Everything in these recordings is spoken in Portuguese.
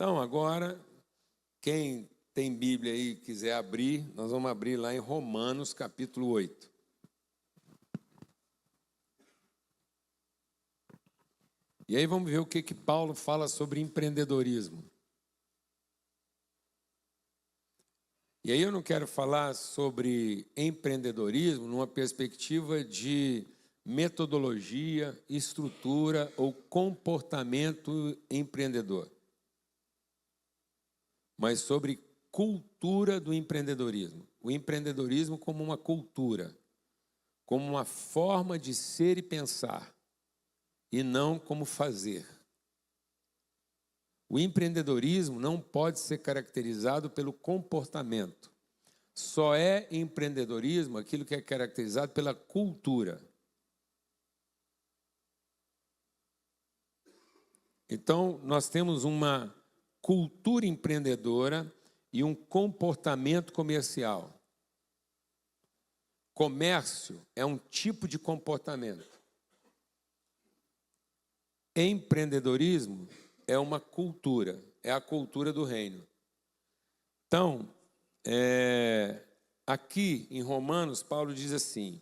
Então, agora, quem tem Bíblia aí e quiser abrir, nós vamos abrir lá em Romanos, capítulo 8. E aí vamos ver o que Paulo fala sobre empreendedorismo. E aí eu não quero falar sobre empreendedorismo numa perspectiva de metodologia, estrutura ou comportamento empreendedor, mas sobre cultura do empreendedorismo. O empreendedorismo como uma cultura, como uma forma de ser e pensar, e não como fazer. O empreendedorismo não pode ser caracterizado pelo comportamento. Só é empreendedorismo aquilo que é caracterizado pela cultura. Então, nós temos uma cultura empreendedora e um comportamento comercial. Comércio é um tipo de comportamento. Empreendedorismo é uma cultura, é a cultura do reino. Então, aqui em Romanos, Paulo diz assim: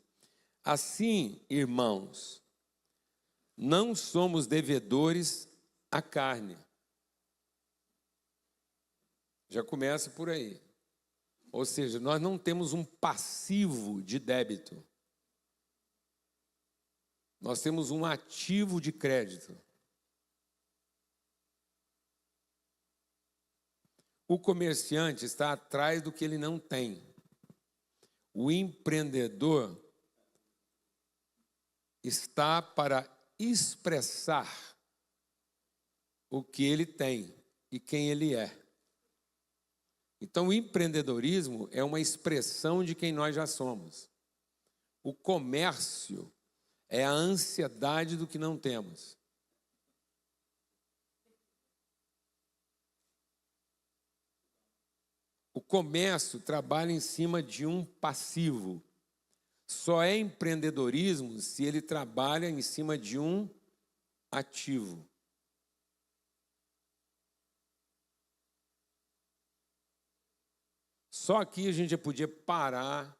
assim, irmãos, não somos devedores à carne. Já começa por aí. Ou seja, nós não temos um passivo de débito. Nós temos um ativo de crédito. O comerciante está atrás do que ele não tem. O empreendedor está para expressar o que ele tem e quem ele é. Então, o empreendedorismo é uma expressão de quem nós já somos. O comércio é a ansiedade do que não temos. O comércio trabalha em cima de um passivo. Só é empreendedorismo se ele trabalha em cima de um ativo. Só aqui a gente já podia parar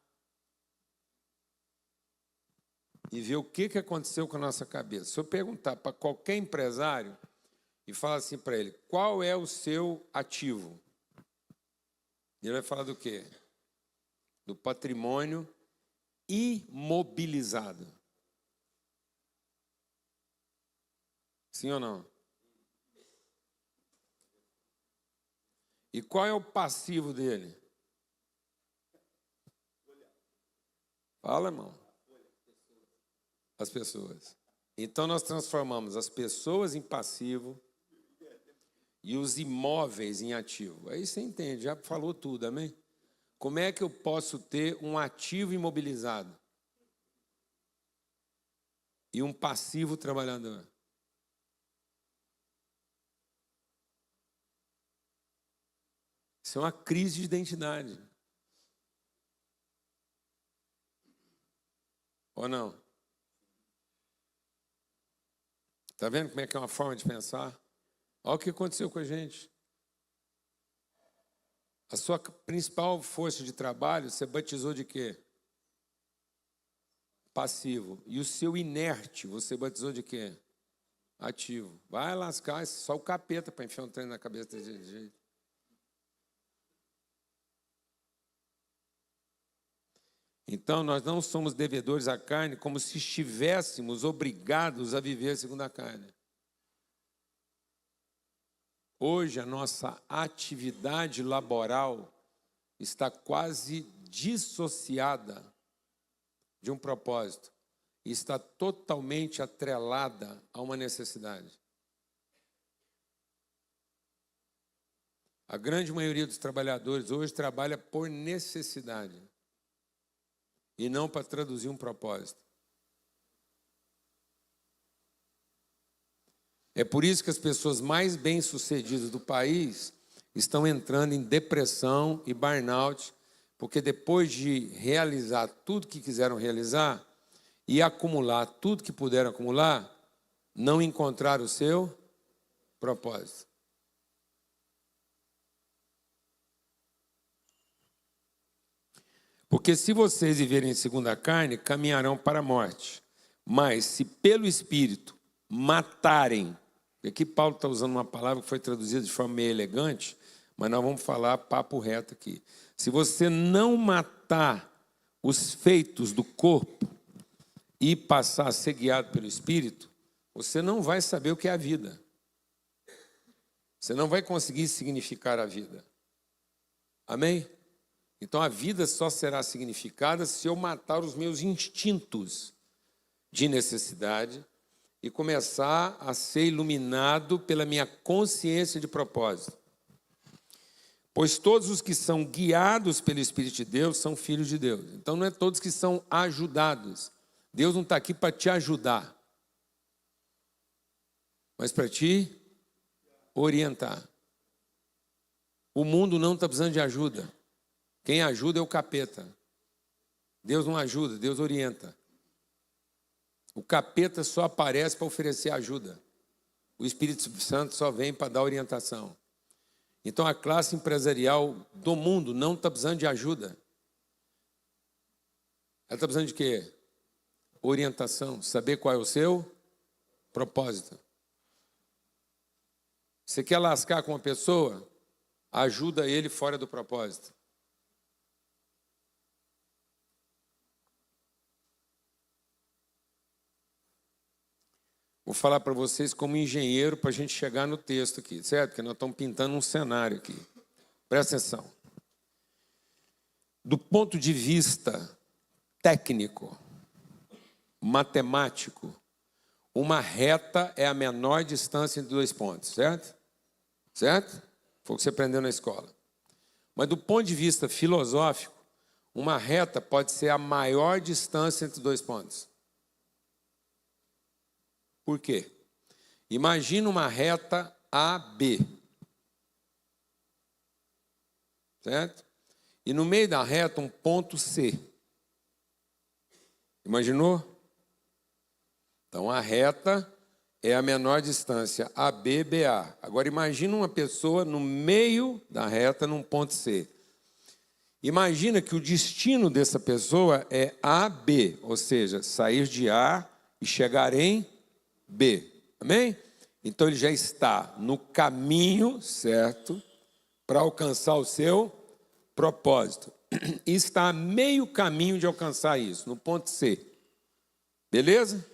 e ver o que aconteceu com a nossa cabeça. Se eu perguntar para qualquer empresário e falar assim para ele, qual é o seu ativo? Ele vai falar do quê? Do patrimônio imobilizado. Sim ou não? E qual é o passivo dele? Fala, irmão. As pessoas. Então nós transformamos as pessoas em passivo e os imóveis em ativo. Aí você entende, já falou tudo, amém? Como é que eu posso ter um ativo imobilizado e um passivo trabalhador? Isso é uma crise de identidade. Ou não? Está vendo como é que é uma forma de pensar? Olha o que aconteceu com a gente. A sua principal força de trabalho, você batizou de quê? Passivo. E o seu inerte, você batizou de quê? Ativo. Vai lascar, só o capeta para enfiar um trem na cabeça desse jeito. Então, nós não somos devedores à carne como se estivéssemos obrigados a viver segundo a carne. Hoje, a nossa atividade laboral está quase dissociada de um propósito e está totalmente atrelada a uma necessidade. A grande maioria dos trabalhadores hoje trabalha por necessidade e não para traduzir um propósito. É por isso que as pessoas mais bem-sucedidas do país estão entrando em depressão e burnout, porque depois de realizar tudo que quiseram realizar e acumular tudo que puderam acumular, não encontraram o seu propósito. Porque se vocês viverem segundo a carne, caminharão para a morte. Mas se pelo Espírito matarem, aqui Paulo está usando uma palavra que foi traduzida de forma meio elegante, mas nós vamos falar papo reto aqui. Se você não matar os feitos do corpo e passar a ser guiado pelo Espírito, você não vai saber o que é a vida. Você não vai conseguir significar a vida. Amém? Então a vida só será significada se eu matar os meus instintos de necessidade e começar a ser iluminado pela minha consciência de propósito. Pois todos os que são guiados pelo Espírito de Deus são filhos de Deus. Então não é todos que são ajudados. Deus não está aqui para te ajudar, mas para te orientar. O mundo não está precisando de ajuda. Quem ajuda é o capeta. Deus não ajuda, Deus orienta. O capeta só aparece para oferecer ajuda. O Espírito Santo só vem para dar orientação. Então a classe empresarial do mundo não está precisando de ajuda. Ela está precisando de quê? Orientação, saber qual é o seu propósito. Você quer lascar com uma pessoa? Ajuda ele fora do propósito. Vou falar para vocês como engenheiro para a gente chegar no texto aqui, certo? Porque nós estamos pintando um cenário aqui. Presta atenção. Do ponto de vista técnico, matemático, uma reta é a menor distância entre dois pontos, certo? Certo? Foi o que você aprendeu na escola. Mas do ponto de vista filosófico, uma reta pode ser a maior distância entre dois pontos. Por quê? Imagina uma reta AB. Certo? E no meio da reta um ponto C. Imaginou? Então a reta é a menor distância, AB, BA. Agora imagina uma pessoa no meio da reta num ponto C. Imagina que o destino dessa pessoa é AB, ou seja, sair de A e chegar em B. Amém? Então ele já está no caminho certo para alcançar o seu propósito. E está a meio caminho de alcançar isso, no ponto C. Beleza?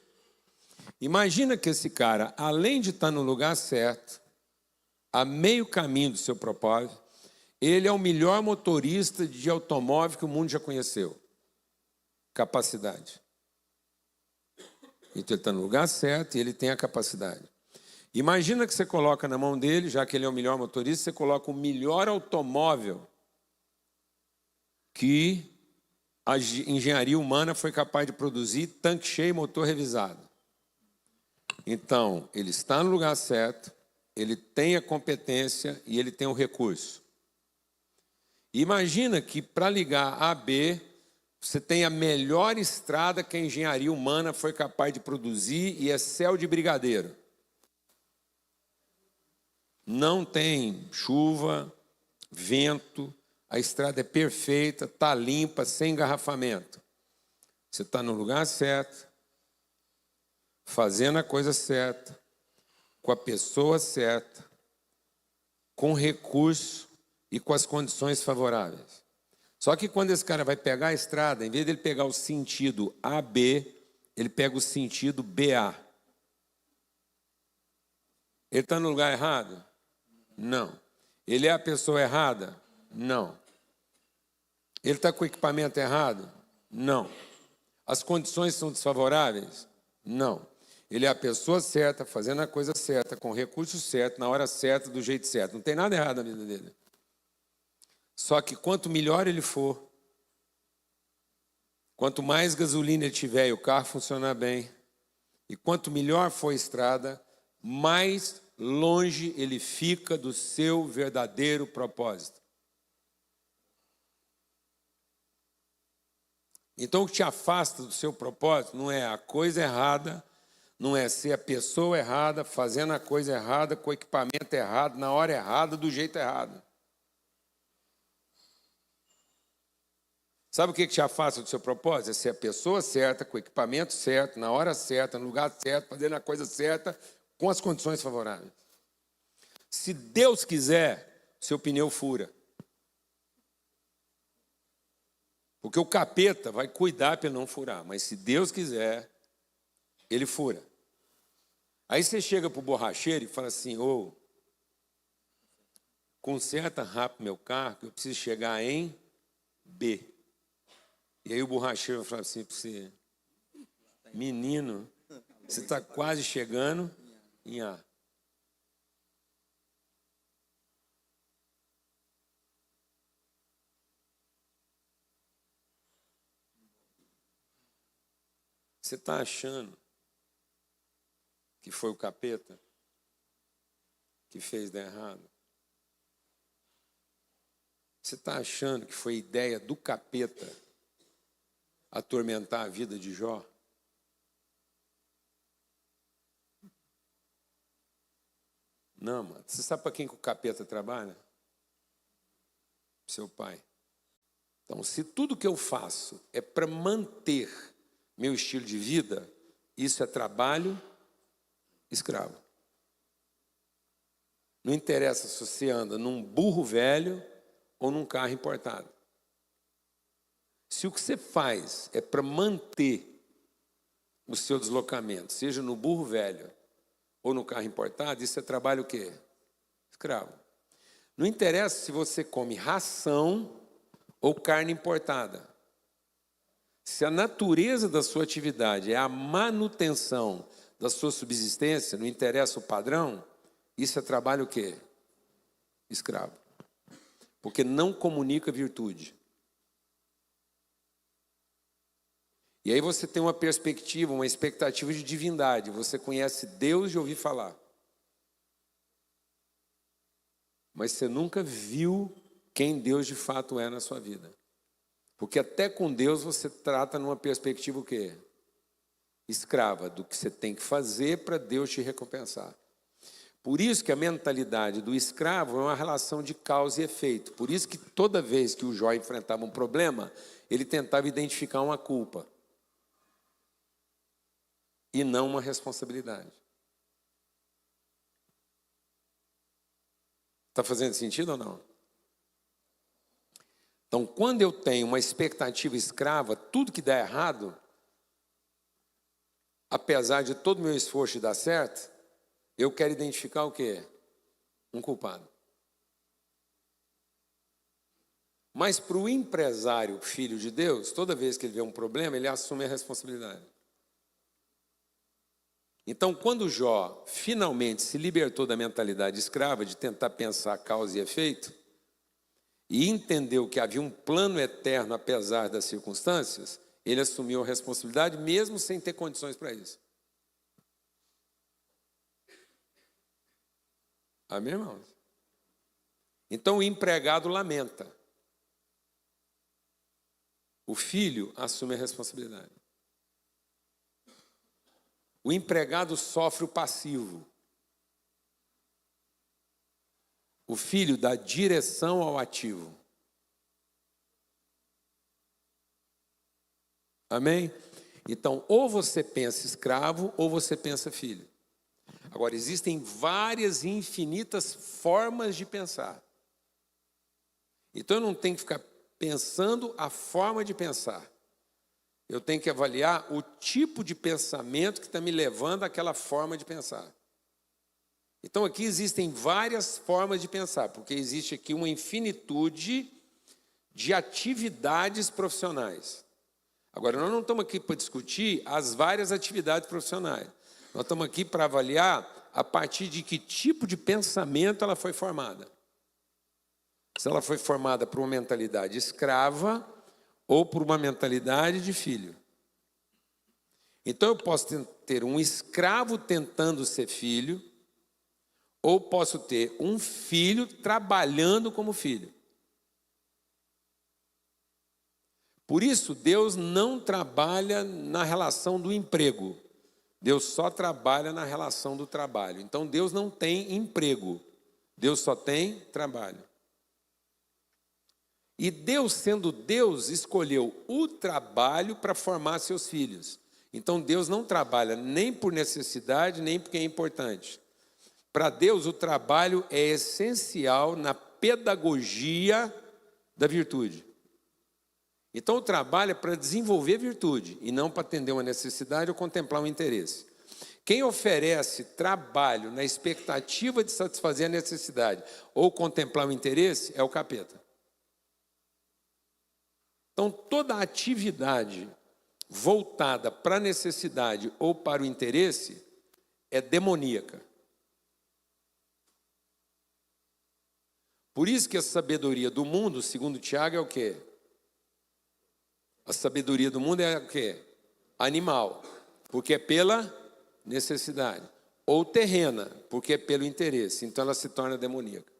Imagina que esse cara, além de estar no lugar certo, a meio caminho do seu propósito, ele é o melhor motorista de automóvel que o mundo já conheceu. Capacidade. Então ele está no lugar certo e ele tem a capacidade. Imagina que você coloca na mão dele, já que ele é o melhor motorista, você coloca o melhor automóvel que a engenharia humana foi capaz de produzir, tanque cheio, motor revisado. Então, ele está no lugar certo, ele tem a competência e ele tem o recurso. Imagina que para ligar A a B, você tem a melhor estrada que a engenharia humana foi capaz de produzir e é céu de brigadeiro. Não tem chuva, vento, a estrada é perfeita, está limpa, sem engarrafamento. Você está no lugar certo, fazendo a coisa certa, com a pessoa certa, com recurso e com as condições favoráveis. Só que quando esse cara vai pegar a estrada, em vez de ele pegar o sentido AB, ele pega o sentido BA. Ele está no lugar errado? Não. Ele é a pessoa errada? Não. Ele está com o equipamento errado? Não. As condições são desfavoráveis? Não. Ele é a pessoa certa, fazendo a coisa certa, com o recurso certo, na hora certa, do jeito certo. Não tem nada errado na vida dele. Só que quanto melhor ele for, quanto mais gasolina ele tiver e o carro funcionar bem, e quanto melhor for a estrada, mais longe ele fica do seu verdadeiro propósito. Então o que te afasta do seu propósito não é a coisa errada, não é ser a pessoa errada, fazendo a coisa errada, com o equipamento errado, na hora errada, do jeito errado. Sabe o que te afasta do seu propósito? É ser a pessoa certa, com o equipamento certo, na hora certa, no lugar certo, fazendo a coisa certa, com as condições favoráveis. Se Deus quiser, seu pneu fura. Porque o capeta vai cuidar para ele não furar, mas se Deus quiser, ele fura. Aí você chega para o borracheiro e fala assim, ô, conserta rápido meu carro, que eu preciso chegar em B. E aí o borracheiro vai falar assim para você, menino, você está quase chegando em A. Você está achando que foi o capeta que fez dar errado? Você está achando que foi ideia do capeta atormentar a vida de Jó? Não, mano. Você sabe para quem que o capeta trabalha? Seu pai. Então, se tudo que eu faço é para manter meu estilo de vida, isso é trabalho escravo. Não interessa se você anda num burro velho ou num carro importado. Se o que você faz é para manter o seu deslocamento, seja no burro velho ou no carro importado, isso é trabalho o quê? Escravo. Não interessa se você come ração ou carne importada. Se a natureza da sua atividade é a manutenção da sua subsistência, não interessa o padrão, isso é trabalho o quê? Escravo. Porque não comunica virtude. E aí você tem uma perspectiva, uma expectativa de divindade. Você conhece Deus de ouvir falar. Mas você nunca viu quem Deus de fato é na sua vida. Porque até com Deus você trata numa perspectiva o quê? Escrava, do que você tem que fazer para Deus te recompensar. Por isso que a mentalidade do escravo é uma relação de causa e efeito. Por isso que toda vez que o Jó enfrentava um problema, ele tentava identificar uma culpa. E não uma responsabilidade. Está fazendo sentido ou não? Então, quando eu tenho uma expectativa escrava, tudo que dá errado, apesar de todo o meu esforço de dar certo, eu quero identificar o quê? Um culpado. Mas para o empresário, filho de Deus, toda vez que ele vê um problema, ele assume a responsabilidade. Então, quando Jó finalmente se libertou da mentalidade escrava, de tentar pensar causa e efeito, e entendeu que havia um plano eterno apesar das circunstâncias, ele assumiu a responsabilidade mesmo sem ter condições para isso. Amém, irmãos? Então o empregado lamenta. O filho assume a responsabilidade. O empregado sofre o passivo. O filho dá direção ao ativo. Amém? Então, ou você pensa escravo, ou você pensa filho. Agora, existem várias e infinitas formas de pensar. Então, eu não tenho que ficar pensando a forma de pensar. Eu tenho que avaliar o tipo de pensamento que está me levando àquela forma de pensar. Então, aqui existem várias formas de pensar, porque existe aqui uma infinitude de atividades profissionais. Agora, nós não estamos aqui para discutir as várias atividades profissionais. Nós estamos aqui para avaliar a partir de que tipo de pensamento ela foi formada. Se ela foi formada por uma mentalidade escrava ou por uma mentalidade de filho. Então, eu posso ter um escravo tentando ser filho, ou posso ter um filho trabalhando como filho. Por isso, Deus não trabalha na relação do emprego. Deus só trabalha na relação do trabalho. Então, Deus não tem emprego. Deus só tem trabalho. E Deus, sendo Deus, escolheu o trabalho para formar seus filhos. Então Deus não trabalha nem por necessidade, nem porque é importante. Para Deus, o trabalho é essencial na pedagogia da virtude. Então o trabalho é para desenvolver virtude e não para atender uma necessidade ou contemplar um interesse. Quem oferece trabalho na expectativa de satisfazer a necessidade ou contemplar o interesse é o capeta. Então, toda atividade voltada para a necessidade ou para o interesse é demoníaca. Por isso que a sabedoria do mundo, segundo Tiago, é o quê? A sabedoria do mundo é o quê? Animal, porque é pela necessidade. Ou terrena, porque é pelo interesse. Então, ela se torna demoníaca.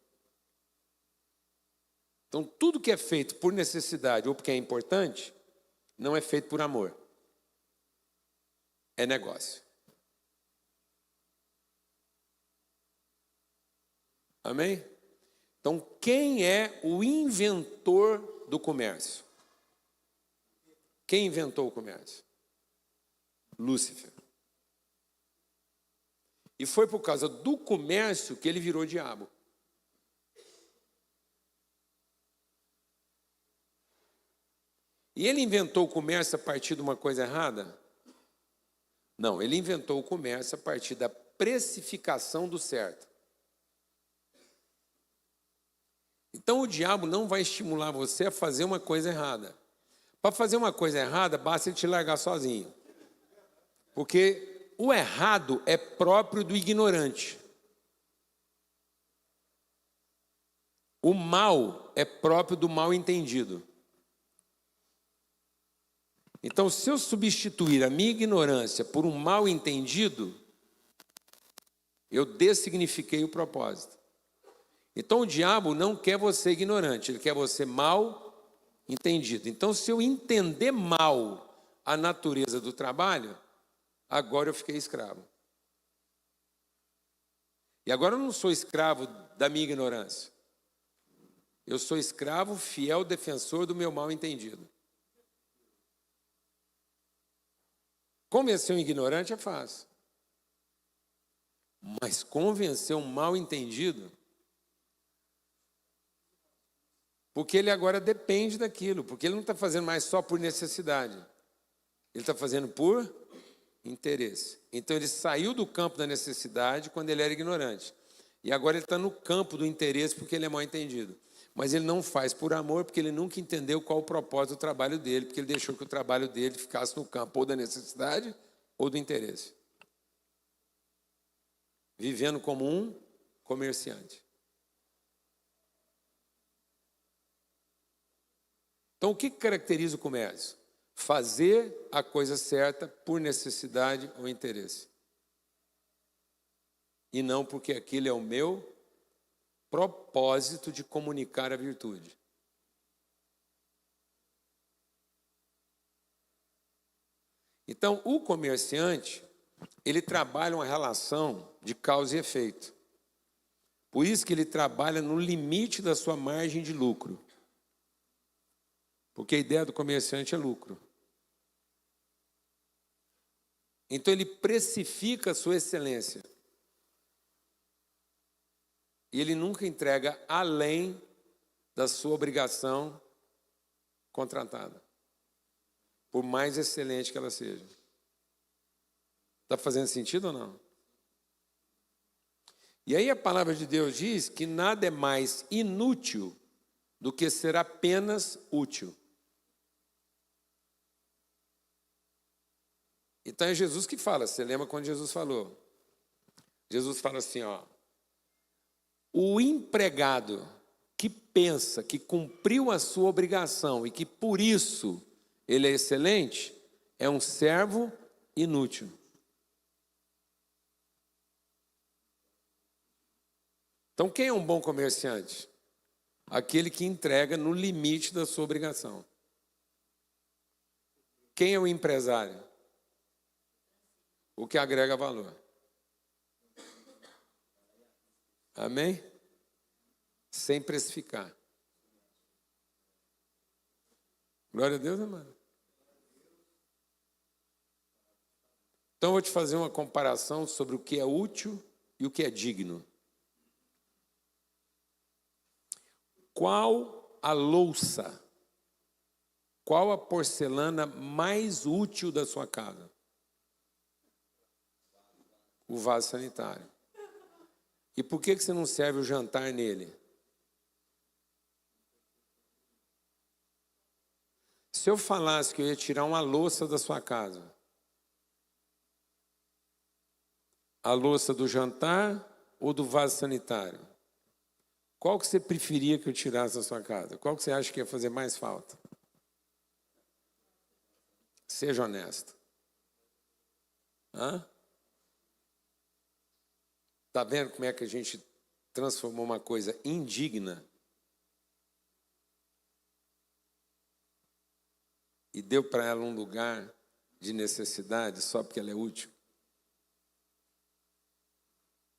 Então, tudo que é feito por necessidade ou porque é importante, não é feito por amor. É negócio. Amém? Então, quem é o inventor do comércio? Quem inventou o comércio? Lúcifer. E foi por causa do comércio que ele virou diabo. E ele inventou o comércio a partir de uma coisa errada? Não, ele inventou o comércio a partir da precificação do certo. Então o diabo não vai estimular você a fazer uma coisa errada. Para fazer uma coisa errada, basta ele te largar sozinho. Porque o errado é próprio do ignorante. O mal é próprio do mal entendido. Então, se eu substituir a minha ignorância por um mal entendido, eu dessignifiquei o propósito. Então, o diabo não quer você ignorante, ele quer você mal entendido. Então, se eu entender mal a natureza do trabalho, agora eu fiquei escravo. E agora eu não sou escravo da minha ignorância. Eu sou escravo, fiel defensor do meu mal entendido. Convencer um ignorante é fácil. Mas convencer um mal entendido, porque ele agora depende daquilo, porque ele não está fazendo mais só por necessidade. Ele está fazendo por interesse. Então ele saiu do campo da necessidade quando ele era ignorante. E agora ele está no campo do interesse porque ele é mal entendido. Mas ele não faz por amor porque ele nunca entendeu qual o propósito do trabalho dele, porque ele deixou que o trabalho dele ficasse no campo ou da necessidade ou do interesse. Vivendo como um comerciante. Então, o que caracteriza o comércio? Fazer a coisa certa por necessidade ou interesse. E não porque aquilo é o meu propósito de comunicar a virtude. Então, o comerciante, ele trabalha uma relação de causa e efeito. Por isso que ele trabalha no limite da sua margem de lucro. Porque a ideia do comerciante é lucro. Então, ele precifica a sua excelência. E ele nunca entrega além da sua obrigação contratada, por mais excelente que ela seja. Está fazendo sentido ou não? E aí a palavra de Deus diz que nada é mais inútil do que ser apenas útil. Então é Jesus que fala, você lembra quando Jesus falou? Jesus fala assim, ó. O empregado que pensa que cumpriu a sua obrigação e que por isso ele é excelente, é um servo inútil. Então, quem é um bom comerciante? Aquele que entrega no limite da sua obrigação. Quem é o empresário? O que agrega valor. Amém? Sem precificar. Glória a Deus, amado. Então, eu vou te fazer uma comparação sobre o que é útil e o que é digno. Qual a louça, qual a porcelana mais útil da sua casa? O vaso sanitário. E por que você não serve o jantar nele? Se eu falasse que eu ia tirar uma louça da sua casa, a louça do jantar ou do vaso sanitário? Qual que você preferia que eu tirasse da sua casa? Qual que você acha que ia fazer mais falta? Seja honesto. Hã? Está vendo como é que a gente transformou uma coisa indigna e deu para ela um lugar de necessidade só porque ela é útil?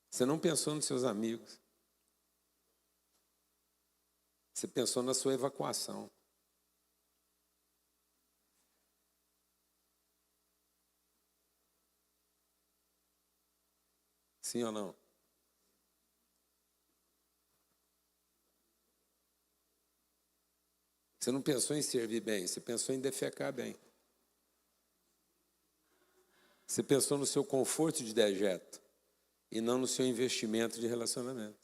Você não pensou nos seus amigos. Você pensou na sua evacuação. Sim ou não? Você não pensou em servir bem, você pensou em defecar bem. Você pensou no seu conforto de dejeto e não no seu investimento de relacionamento.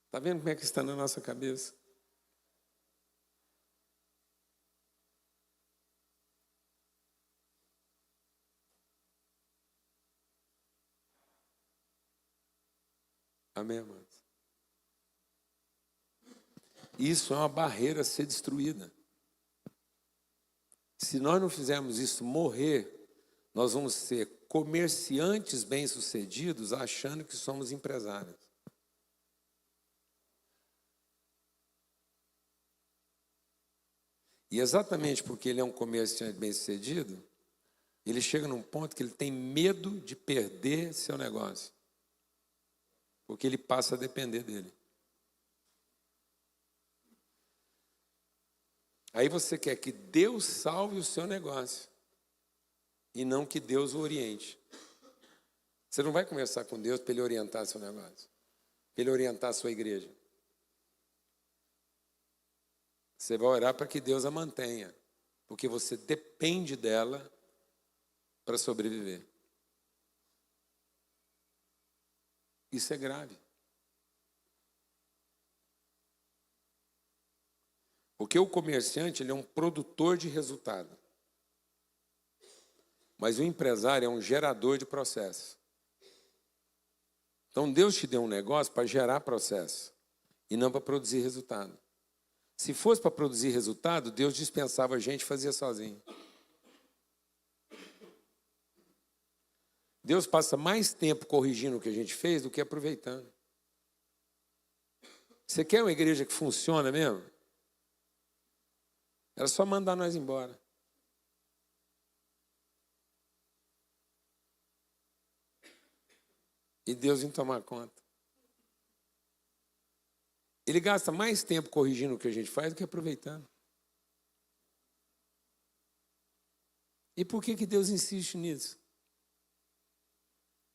Está vendo como é que está na nossa cabeça? Amém, amados? Isso é uma barreira a ser destruída. Se nós não fizermos isso morrer, nós vamos ser comerciantes bem-sucedidos achando que somos empresários. E exatamente porque ele é um comerciante bem-sucedido, ele chega num ponto que ele tem medo de perder seu negócio. Porque ele passa a depender dele. Aí você quer que Deus salve o seu negócio e não que Deus o oriente. Você não vai conversar com Deus para ele orientar seu negócio, para ele orientar a sua igreja. Você vai orar para que Deus a mantenha, porque você depende dela para sobreviver. Isso é grave. Porque o comerciante ele é um produtor de resultado. Mas o empresário é um gerador de processo. Então Deus te deu um negócio para gerar processo e não para produzir resultado. Se fosse para produzir resultado, Deus dispensava a gente e fazia sozinho. Deus passa mais tempo corrigindo o que a gente fez do que aproveitando. Você quer uma igreja que funciona mesmo? Era só mandar nós embora. E Deus em tomar conta. Ele gasta mais tempo corrigindo o que a gente faz do que aproveitando. E por que Deus insiste nisso?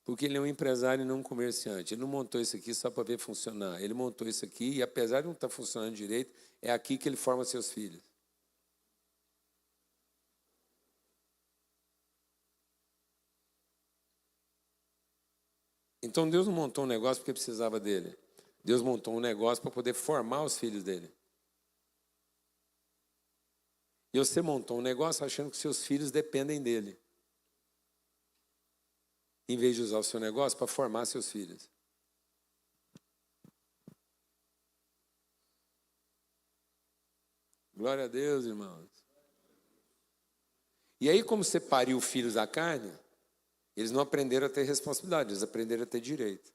Porque ele é um empresário e não um comerciante. Ele não montou isso aqui só para ver funcionar. Ele montou isso aqui e, apesar de não estar funcionando direito, é aqui que ele forma seus filhos. Então Deus não montou um negócio porque precisava dele. Deus montou um negócio para poder formar os filhos dele. E você montou um negócio achando que seus filhos dependem dele, em vez de usar o seu negócio para formar seus filhos. Glória a Deus, irmãos. E aí, como você pariu filhos da carne, eles não aprenderam a ter responsabilidade, eles aprenderam a ter direito.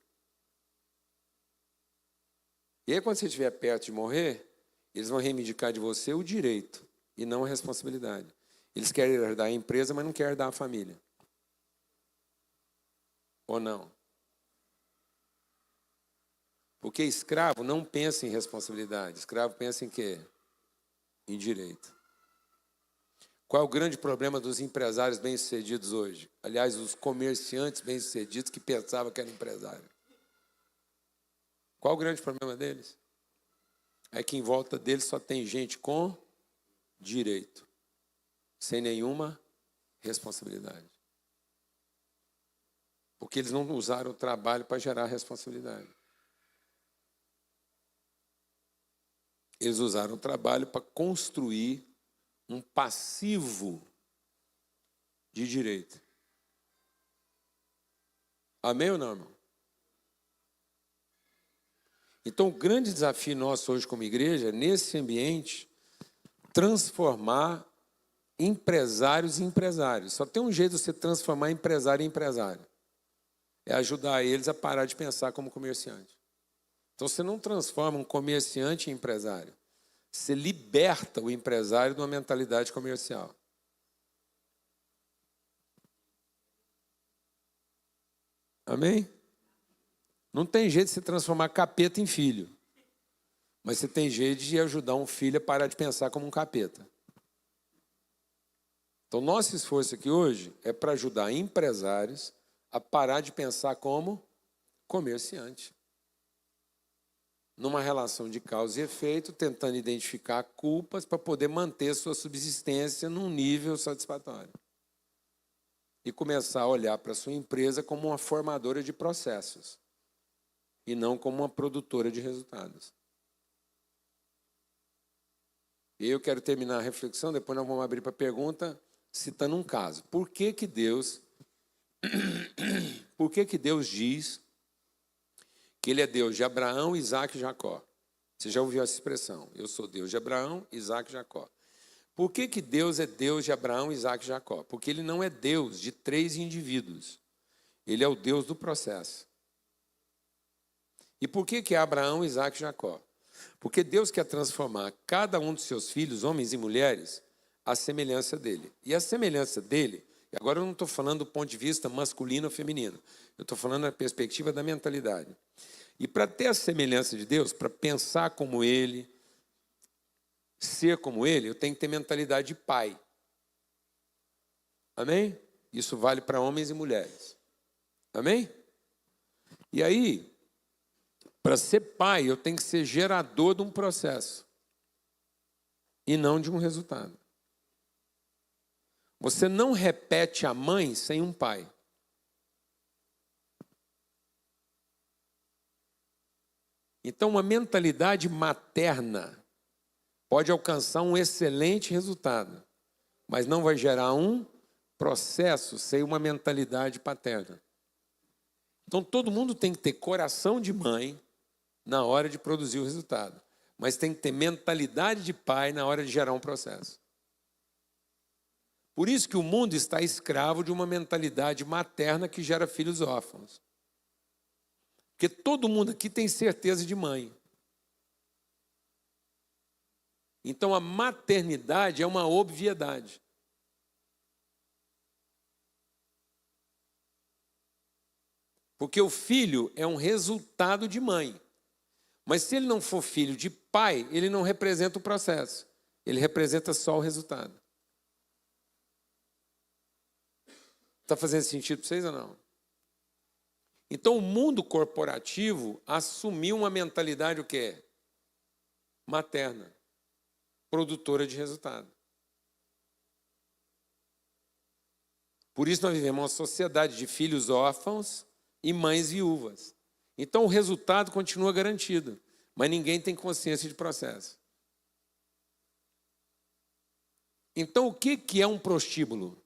E aí, quando você estiver perto de morrer, eles vão reivindicar de você o direito e não a responsabilidade. Eles querem herdar a empresa, mas não querem herdar a família. Ou não? Porque escravo não pensa em responsabilidade. Escravo pensa em quê? Em direito. Qual é o grande problema dos empresários bem-sucedidos hoje? Aliás, os comerciantes bem-sucedidos que pensavam que eram empresários. Qual o grande problema deles? É que em volta deles só tem gente com direito, sem nenhuma responsabilidade. Porque eles não usaram o trabalho para gerar responsabilidade. Eles usaram o trabalho para construir um passivo de direito. Amém ou não, irmão? Então, o grande desafio nosso hoje como igreja é, nesse ambiente, transformar empresários em empresários. Só tem um jeito de você transformar empresário em empresário. É ajudar eles a parar de pensar como comerciante. Então, você não transforma um comerciante em empresário. Você liberta o empresário de uma mentalidade comercial. Amém? Não tem jeito de você transformar capeta em filho. Mas você tem jeito de ajudar um filho a parar de pensar como um capeta. Então, nosso esforço aqui hoje é para ajudar empresários a parar de pensar como comerciante. Numa relação de causa e efeito, tentando identificar culpas para poder manter sua subsistência num nível satisfatório. E começar a olhar para a sua empresa como uma formadora de processos e não como uma produtora de resultados. E eu quero terminar a reflexão, depois nós vamos abrir para pergunta, citando um caso. Por que Deus diz que Ele é Deus de Abraão, Isaac e Jacó? Você já ouviu essa expressão? Eu sou Deus de Abraão, Isaac e Jacó. Por que Deus é Deus de Abraão, Isaac e Jacó? Porque Ele não é Deus de 3 indivíduos. Ele é o Deus do processo. E por que é Abraão, Isaac e Jacó? Porque Deus quer transformar cada um dos seus filhos, homens e mulheres, à semelhança dele. E a semelhança dele, e agora eu não estou falando do ponto de vista masculino ou feminino, eu estou falando da perspectiva da mentalidade. E para ter a semelhança de Deus, para pensar como Ele, ser como Ele, eu tenho que ter mentalidade de pai. Amém? Isso vale para homens e mulheres. Amém? E aí, para ser pai, eu tenho que ser gerador de um processo e não de um resultado. Você não repete a mãe sem um pai. Então, uma mentalidade materna pode alcançar um excelente resultado, mas não vai gerar um processo sem uma mentalidade paterna. Então, todo mundo tem que ter coração de mãe na hora de produzir o resultado, mas tem que ter mentalidade de pai na hora de gerar um processo. Por isso que o mundo está escravo de uma mentalidade materna que gera filhos órfãos. Porque todo mundo aqui tem certeza de mãe. Então a maternidade é uma obviedade. Porque o filho é um resultado de mãe. Mas se ele não for filho de pai, ele não representa o processo. Ele representa só o resultado. Está fazendo sentido para vocês ou não? Então, o mundo corporativo assumiu uma mentalidade o quê? Materna, produtora de resultado. Por isso nós vivemos uma sociedade de filhos órfãos e mães viúvas. Então, o resultado continua garantido, mas ninguém tem consciência de processo. Então, o que é um prostíbulo?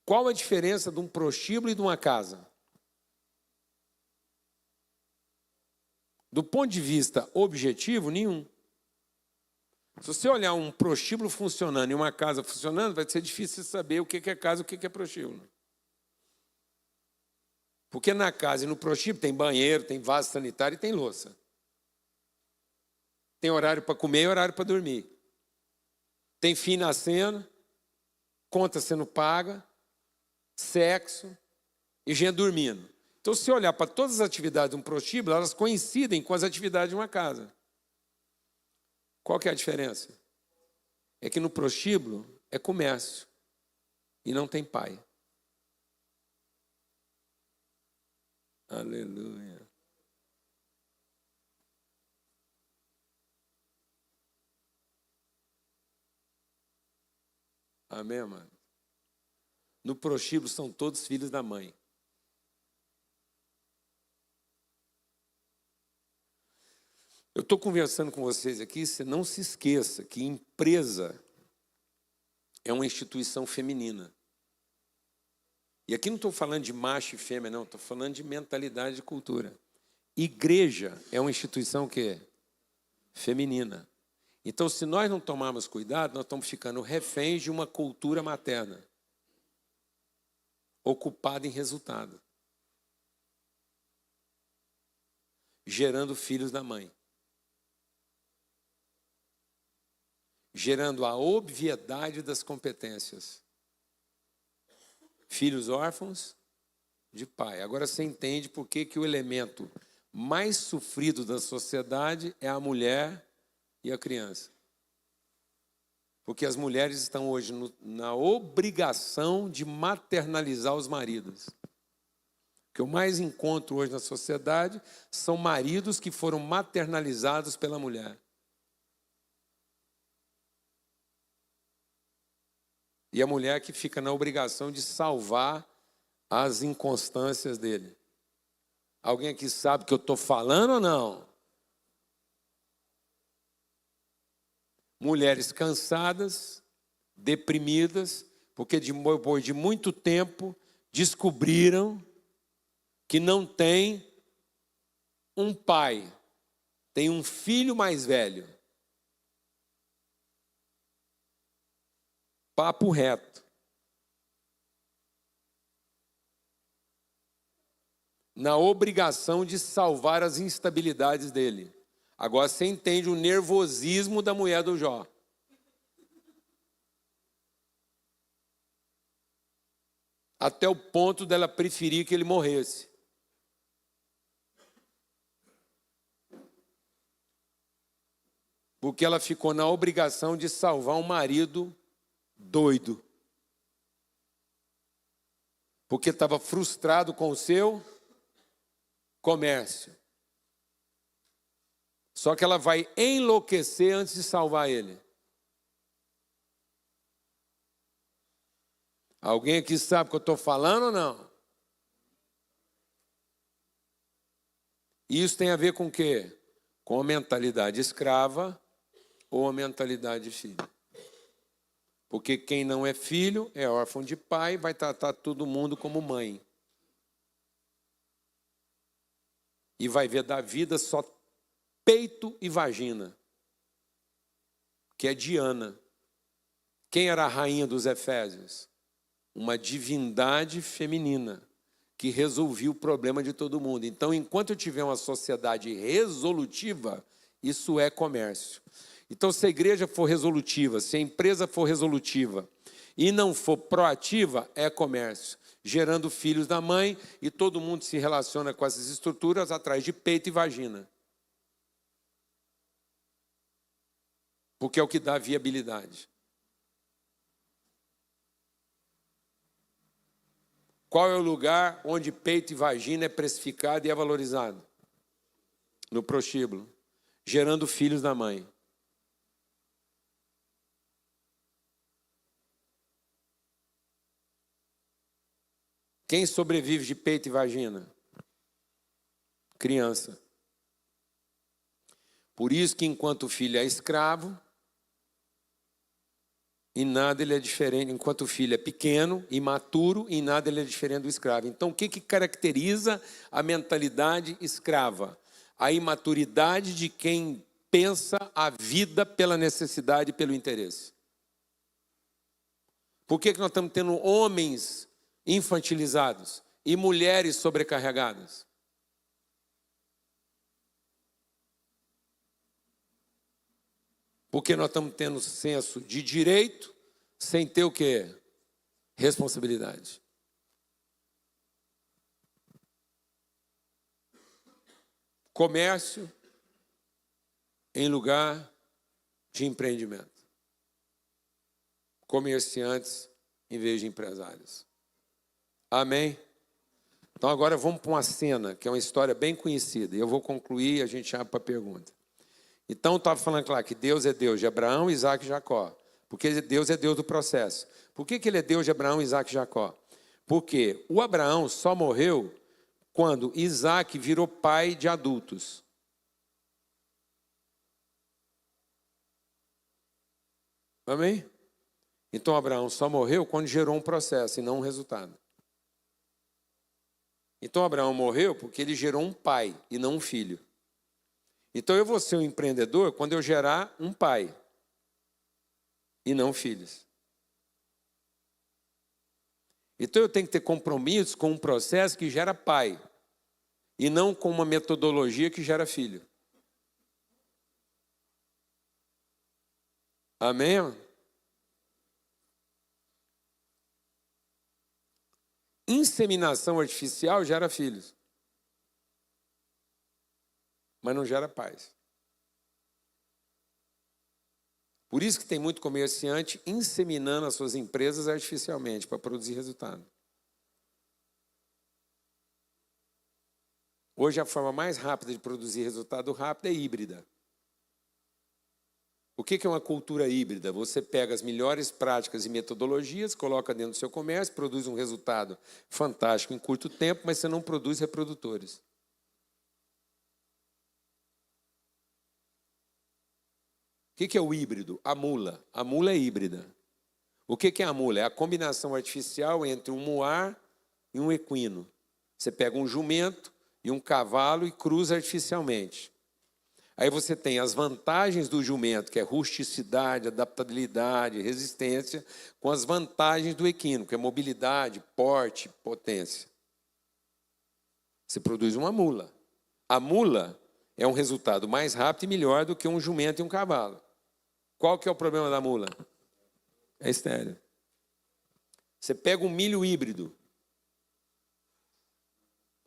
Qual a diferença de um prostíbulo e de uma casa? Do ponto de vista objetivo, nenhum. Se você olhar um prostíbulo funcionando e uma casa funcionando, vai ser difícil saber o que é casa e o que é prostíbulo. Porque na casa e no prostíbulo tem banheiro, tem vaso sanitário e tem louça. Tem horário para comer e horário para dormir. Tem fim na cena, conta sendo paga, sexo e gente dormindo. Então, se olhar para todas as atividades de um prostíbulo, elas coincidem com as atividades de uma casa. Qual que é a diferença? É que no prostíbulo é comércio e não tem pai. Aleluia. Amém, mano? No prostíbulo são todos filhos da mãe. Eu estou conversando com vocês aqui, você não se esqueça que empresa é uma instituição feminina. E aqui não estou falando de macho e fêmea, não, estou falando de mentalidade e cultura. Igreja é uma instituição que feminina. Então, se nós não tomarmos cuidado, nós estamos ficando reféns de uma cultura materna, ocupada em resultado, gerando filhos da mãe, gerando a obviedade das competências. Filhos órfãos de pai. Agora você entende por que o elemento mais sofrido da sociedade é a mulher e a criança. Porque as mulheres estão hoje na obrigação de maternalizar os maridos. O que eu mais encontro hoje na sociedade são maridos que foram maternalizados pela mulher. E a mulher que fica na obrigação de salvar as inconstâncias dele. Alguém aqui sabe o que eu estou falando ou não? Mulheres cansadas, deprimidas, porque depois de muito tempo descobriram que não tem um pai, tem um filho mais velho. Papo reto. Na obrigação de salvar as instabilidades dele. Agora você entende o nervosismo da mulher do Jó. Até o ponto dela preferir que ele morresse. Porque ela ficou na obrigação de salvar um marido doido. Porque estava frustrado com o seu comércio. Só que ela vai enlouquecer antes de salvar ele. Alguém aqui sabe o que eu estou falando ou não? Isso tem a ver com o quê? Com a mentalidade escrava ou a mentalidade de filho. Porque quem não é filho, é órfão de pai, vai tratar todo mundo como mãe. E vai ver da vida só peito e vagina. Que é Diana. Quem era a rainha dos Efésios? Uma divindade feminina que resolvia o problema de todo mundo. Então, enquanto eu tiver uma sociedade resolutiva, isso é comércio. Então, se a igreja for resolutiva, se a empresa for resolutiva e não for proativa, é comércio, gerando filhos da mãe e todo mundo se relaciona com essas estruturas atrás de peito e vagina. Porque é o que dá viabilidade. Qual é o lugar onde peito e vagina é precificado e é valorizado? No prostíbulo, gerando filhos da mãe. Quem sobrevive de peito e vagina? Criança. Por isso que enquanto o filho é escravo, em nada ele é diferente, enquanto o filho é pequeno, imaturo, em nada ele é diferente do escravo. Então, o que caracteriza a mentalidade escrava? A imaturidade de quem pensa a vida pela necessidade e pelo interesse. Por que nós estamos tendo homens infantilizados e mulheres sobrecarregadas? Porque nós estamos tendo senso de direito sem ter o quê? Responsabilidade. comércio em lugar de empreendimento. Comerciantes em vez de empresários. Amém? Então agora vamos para uma cena, que é uma história bem conhecida. E eu vou concluir e a gente abre para a pergunta. Então estava falando lá que Deus é Deus de Abraão, Isaac e Jacó. Porque Deus é Deus do processo. Por que ele é Deus de Abraão, Isaac e Jacó? Porque o Abraão só morreu quando Isaac virou pai de adultos. Amém? Então Abraão só morreu quando gerou um processo e não um resultado. Então Abraão morreu porque ele gerou um pai e não um filho. Então eu vou ser um empreendedor quando eu gerar um pai e não filhos. Então eu tenho que ter compromisso com um processo que gera pai e não com uma metodologia que gera filho. Amém? Inseminação artificial gera filhos, mas não gera pais. Por isso que tem muito comerciante inseminando as suas empresas artificialmente para produzir resultado. Hoje a forma mais rápida de produzir resultado rápido é híbrida. O que é uma cultura híbrida? Você pega as melhores práticas e metodologias, coloca dentro do seu comércio, produz um resultado fantástico em curto tempo, mas você não produz reprodutores. O que é o híbrido? A mula. A mula é híbrida. O que é a mula? É a combinação artificial entre um muar e um equino. Você pega um jumento e um cavalo e cruza artificialmente. Aí você tem as vantagens do jumento, que é rusticidade, adaptabilidade, resistência, com as vantagens do equino, que é mobilidade, porte, potência. Você produz uma mula. A mula é um resultado mais rápido e melhor do que um jumento e um cavalo. Qual que é o problema da mula? É estéril. Você pega um milho híbrido.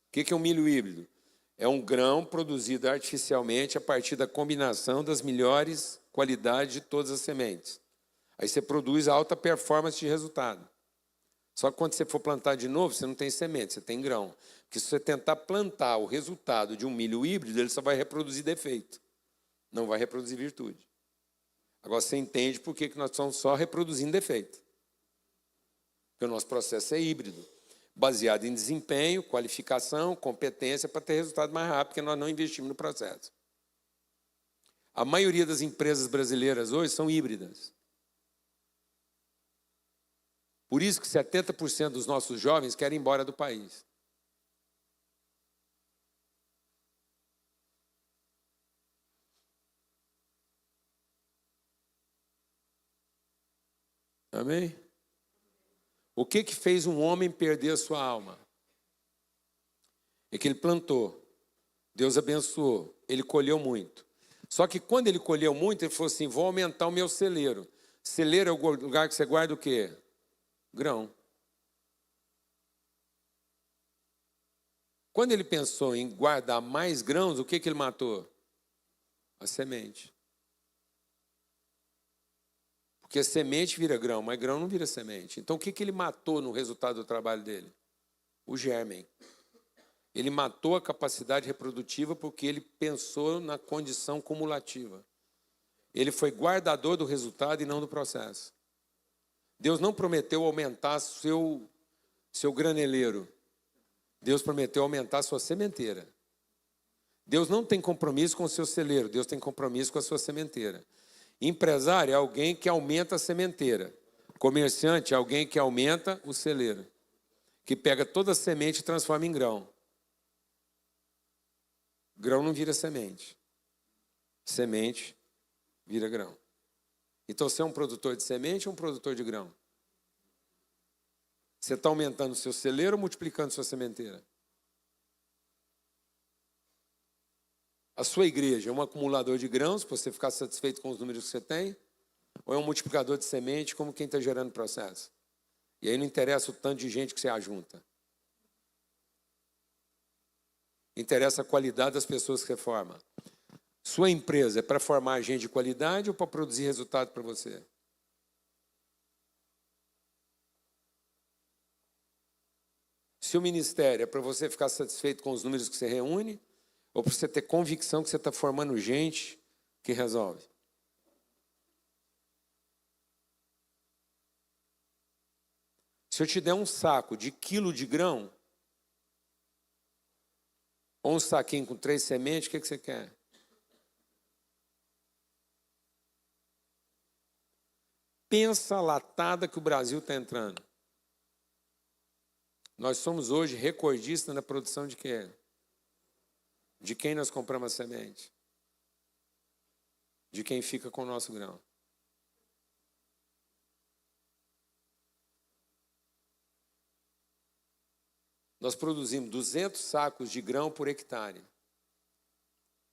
O que é um milho híbrido? É um grão produzido artificialmente a partir da combinação das melhores qualidades de todas as sementes. Aí você produz alta performance de resultado. Só que quando você for plantar de novo, você não tem semente, você tem grão. Porque se você tentar plantar o resultado de um milho híbrido, ele só vai reproduzir defeito. Não vai reproduzir virtude. Agora você entende por que nós estamos só reproduzindo defeito. Porque o nosso processo é híbrido, baseado em desempenho, qualificação, competência para ter resultado mais rápido, porque nós não investimos no processo. A maioria das empresas brasileiras hoje são híbridas. Por isso que 70% dos nossos jovens querem ir embora do país. Amém? O que fez um homem perder a sua alma? É que ele plantou, Deus abençoou, ele colheu muito. Só que quando ele colheu muito, ele falou assim, vou aumentar o meu celeiro. Celeiro é o lugar que você guarda o quê? Grão. Quando ele pensou em guardar mais grãos, o que ele matou? A semente. Porque a semente vira grão, mas grão não vira semente. Então o que ele matou no resultado do trabalho dele? O germen. Ele matou a capacidade reprodutiva porque ele pensou na condição cumulativa. Ele foi guardador do resultado e não do processo. Deus não prometeu aumentar seu graneleiro. Deus prometeu aumentar sua sementeira. Deus não tem compromisso com o seu celeiro, Deus tem compromisso com a sua sementeira. Empresário é alguém que aumenta a sementeira. Comerciante é alguém que aumenta o celeiro. Que pega toda a semente e transforma em grão. Grão não vira semente. Semente vira grão. Então você é um produtor de semente ou um produtor de grão? Você está aumentando o seu celeiro ou multiplicando sua sementeira? A sua igreja é um acumulador de grãos, para você ficar satisfeito com os números que você tem? Ou é um multiplicador de semente, como quem está gerando processo? E aí não interessa o tanto de gente que você ajunta. Interessa a qualidade das pessoas que você forma. Sua empresa é para formar gente de qualidade ou para produzir resultado para você? Seu ministério é para você ficar satisfeito com os números que você reúne ou para você ter convicção que você está formando gente que resolve? Se eu te der um saco de quilo de grão, ou um saquinho com 3 sementes, o que você quer? Pensa a latada que o Brasil está entrando. Nós somos hoje recordistas na produção de quê? De quem nós compramos a semente? De quem fica com o nosso grão. Nós produzimos 200 sacos de grão por hectare.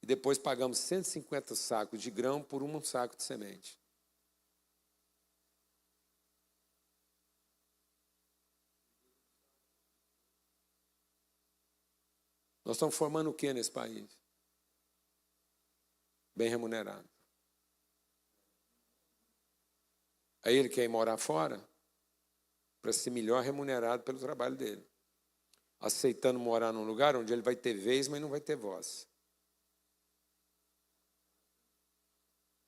E depois pagamos 150 sacos de grão por um saco de semente. Nós estamos formando o que nesse país? Bem remunerado. Aí ele quer ir morar fora para ser melhor remunerado pelo trabalho dele. Aceitando morar num lugar onde ele vai ter vez, mas não vai ter voz.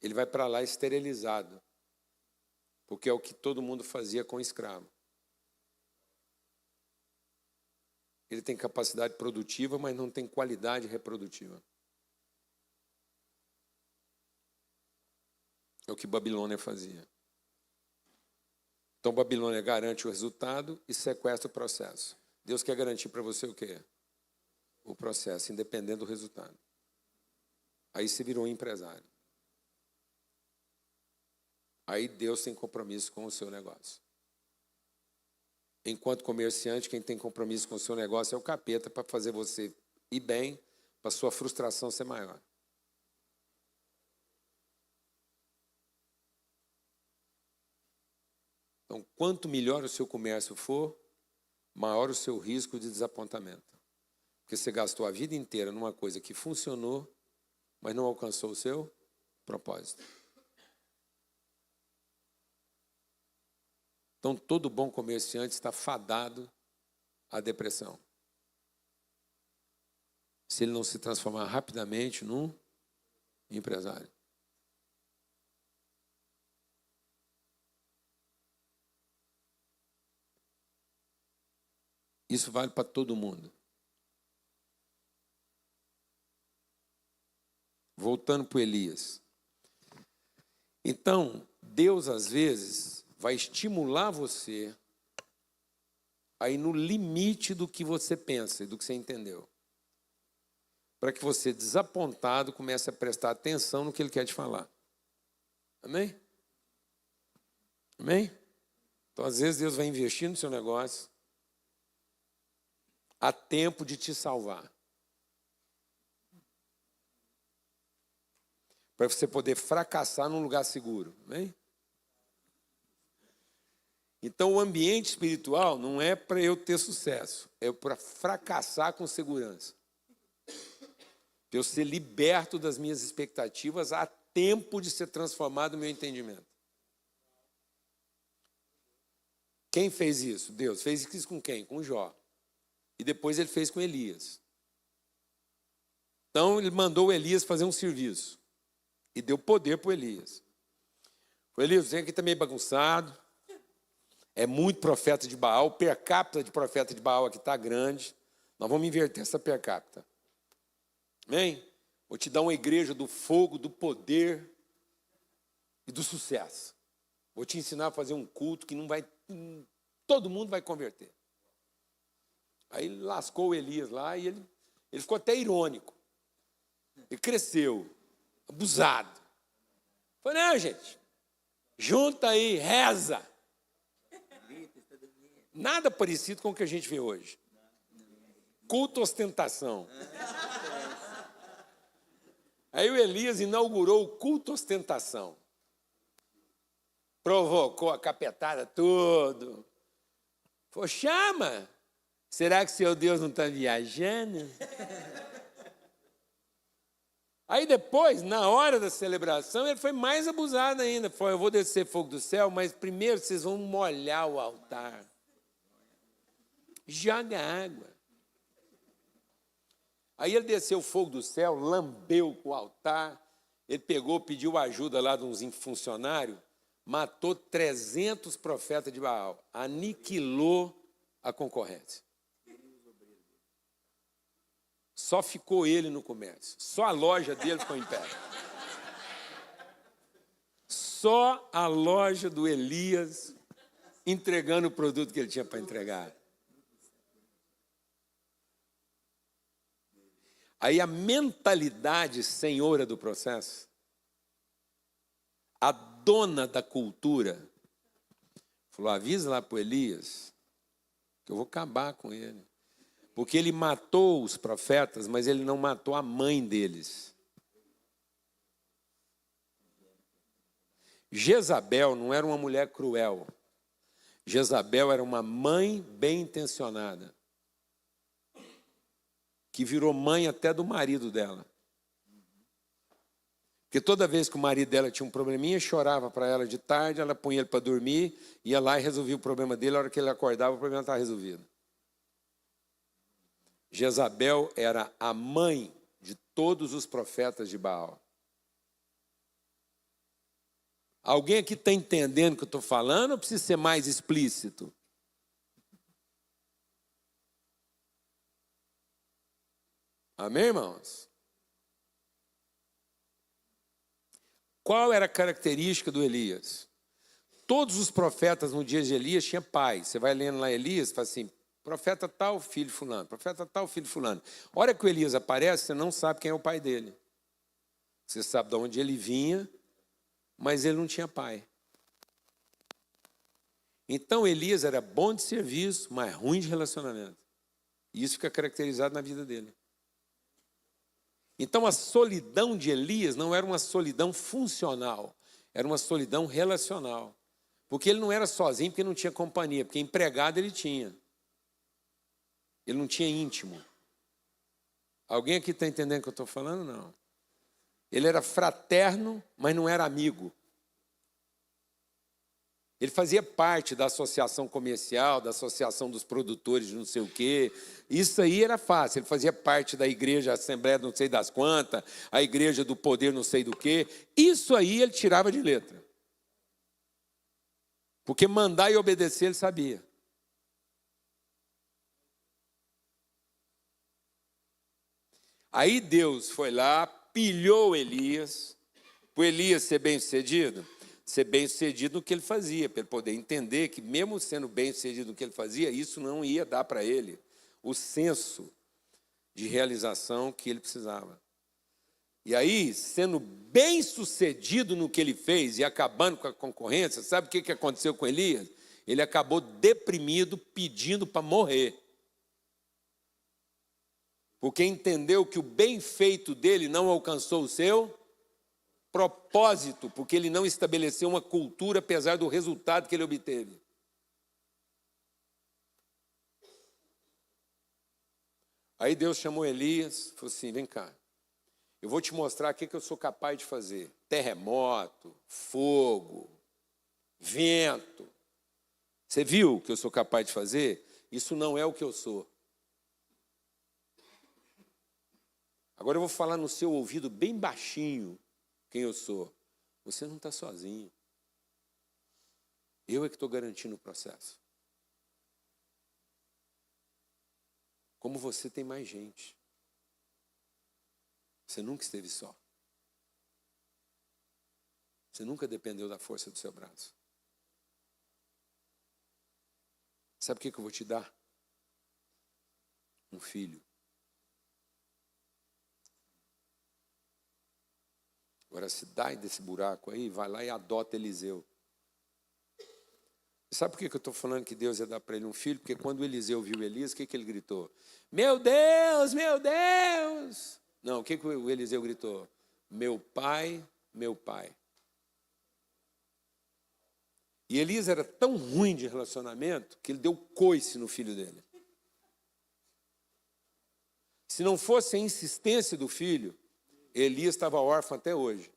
Ele vai para lá esterilizado, porque é o que todo mundo fazia com escravo. Ele tem capacidade produtiva, mas não tem qualidade reprodutiva. É o que Babilônia fazia. Então, Babilônia garante o resultado e sequestra o processo. Deus quer garantir para você o quê? O processo, independente do resultado. Aí você virou um empresário. Aí Deus tem compromisso com o seu negócio. Enquanto comerciante, quem tem compromisso com o seu negócio é o capeta para fazer você ir bem, para a sua frustração ser maior. Então, quanto melhor o seu comércio for, maior o seu risco de desapontamento. Porque você gastou a vida inteira numa coisa que funcionou, mas não alcançou o seu propósito. Então, todo bom comerciante está fadado à depressão. Se ele não se transformar rapidamente num empresário. Isso vale para todo mundo. Voltando para o Elias. Então, Deus, às vezes, vai estimular você a ir no limite do que você pensa e do que você entendeu. Para que você, desapontado, comece a prestar atenção no que Ele quer te falar. Amém? Amém? Então, às vezes, Deus vai investir no seu negócio a tempo de te salvar. Para você poder fracassar num lugar seguro. Amém? Então, o ambiente espiritual não é para eu ter sucesso, é para fracassar com segurança. Para eu ser liberto das minhas expectativas a tempo de ser transformado no meu entendimento. Quem fez isso? Deus. Fez isso com quem? Com Jó. E depois ele fez com Elias. Então, ele mandou o Elias fazer um serviço. E deu poder para o Elias. O Elias, você aqui está meio bagunçado. É muito profeta de Baal. O per capita de profeta de Baal aqui está grande. Nós vamos inverter essa per capita. Amém? Vou te dar uma igreja do fogo, do poder e do sucesso. Vou te ensinar a fazer um culto que não vai... todo mundo vai converter. Aí ele lascou o Elias lá e ele ficou até irônico. Ele cresceu, abusado. Falei, não, gente, junta aí, reza. Nada parecido com o que a gente vê hoje. Culto ostentação. Aí o Elias inaugurou o culto ostentação. Provocou a capetada tudo. Falou, chama. Será que seu Deus não está viajando? Aí depois, na hora da celebração, ele foi mais abusado ainda. Foi, eu vou descer fogo do céu, mas primeiro vocês vão molhar o altar. Joga água. Aí ele desceu o fogo do céu, lambeu o altar. Ele pegou, pediu ajuda lá de uns funcionários, matou 300 profetas de Baal, aniquilou a concorrência. Só ficou ele no comércio. Só a loja dele ficou em pé. Só a loja do Elias entregando o produto que ele tinha para entregar. Aí a mentalidade senhora do processo, a dona da cultura, falou, avisa lá para o Elias que eu vou acabar com ele. Porque ele matou os profetas, mas ele não matou a mãe deles. Jezabel não era uma mulher cruel. Jezabel era uma mãe bem-intencionada, que virou mãe até do marido dela. Porque toda vez que o marido dela tinha um probleminha, chorava para ela de tarde, ela punha ele para dormir, ia lá e resolvia o problema dele, a hora que ele acordava, o problema estava resolvido. Jezabel era a mãe de todos os profetas de Baal. Alguém aqui está entendendo o que eu estou falando ou precisa ser mais explícito? Amém, irmãos? Qual era a característica do Elias? Todos os profetas no dia de Elias tinham pai. Você vai lendo lá Elias, fala assim, profeta tal, filho de fulano. Profeta tal, filho de fulano. A hora que o Elias aparece, você não sabe quem é o pai dele. Você sabe de onde ele vinha, mas ele não tinha pai. Então Elias era bom de serviço, mas ruim de relacionamento. E isso fica caracterizado na vida dele. Então a solidão de Elias não era uma solidão funcional, era uma solidão relacional. Porque ele não era sozinho, porque não tinha companhia, porque empregado ele tinha. Ele não tinha íntimo. Alguém aqui está entendendo o que eu estou falando? Não. Ele era fraterno, mas não era amigo. Ele fazia parte da associação comercial, da associação dos produtores de não sei o quê. Isso aí era fácil. Ele fazia parte da igreja, a Assembleia não sei das quantas, a igreja do poder não sei do quê. Isso aí ele tirava de letra. Porque mandar e obedecer ele sabia. Aí Deus foi lá, pilhou Elias, para Elias ser bem-sucedido. Ser bem-sucedido no que ele fazia, para ele poder entender que mesmo sendo bem-sucedido no que ele fazia, isso não ia dar para ele o senso de realização que ele precisava. E aí, sendo bem-sucedido no que ele fez e acabando com a concorrência, sabe o que aconteceu com Elias? Ele acabou deprimido, pedindo para morrer. Porque entendeu que o bem feito dele não alcançou o seu propósito, porque ele não estabeleceu uma cultura apesar do resultado que ele obteve. Aí Deus chamou Elias e falou assim, vem cá, eu vou te mostrar o que eu sou capaz de fazer. Terremoto, fogo, vento. Você viu o que eu sou capaz de fazer? Isso não é o que eu sou. Agora eu vou falar no seu ouvido bem baixinho quem eu sou. Você não está sozinho. Eu é que estou garantindo o processo. Como você tem mais gente. Você nunca esteve só. Você nunca dependeu da força do seu braço. Sabe o que eu vou te dar? Um filho. Agora se dá desse buraco aí, vai lá e adota Eliseu. Sabe por que eu estou falando que Deus ia dar para ele um filho? Porque quando Eliseu viu Elias, o que ele gritou? Meu Deus, meu Deus! Não, o que o Eliseu gritou? Meu pai, meu pai. E Elias era tão ruim de relacionamento que ele deu coice no filho dele. Se não fosse a insistência do filho, Elias estava órfão até hoje.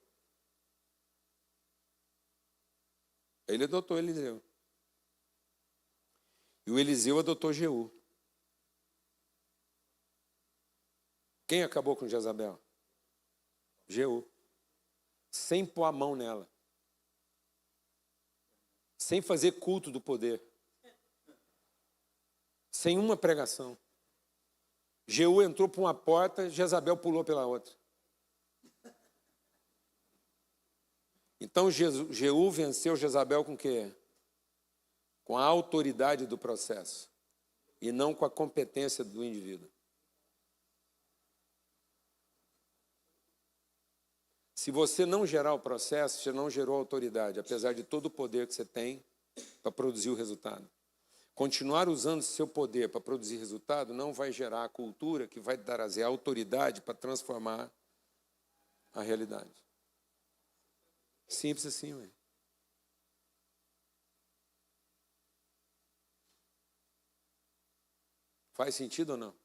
Ele adotou Eliseu. E o Eliseu adotou Jeú. Quem acabou com Jezabel? Jeú. Sem pôr a mão nela. Sem fazer culto do poder. Sem uma pregação. Jeú entrou por uma porta, Jezabel pulou pela outra. Então Jeú venceu Jezabel com o quê? Com a autoridade do processo. E não com a competência do indivíduo. Se você não gerar o processo, você não gerou autoridade, apesar de todo o poder que você tem para produzir o resultado. Continuar usando seu poder para produzir resultado não vai gerar a cultura que vai trazer a autoridade para transformar a realidade. Simples assim, ué. Faz sentido ou não?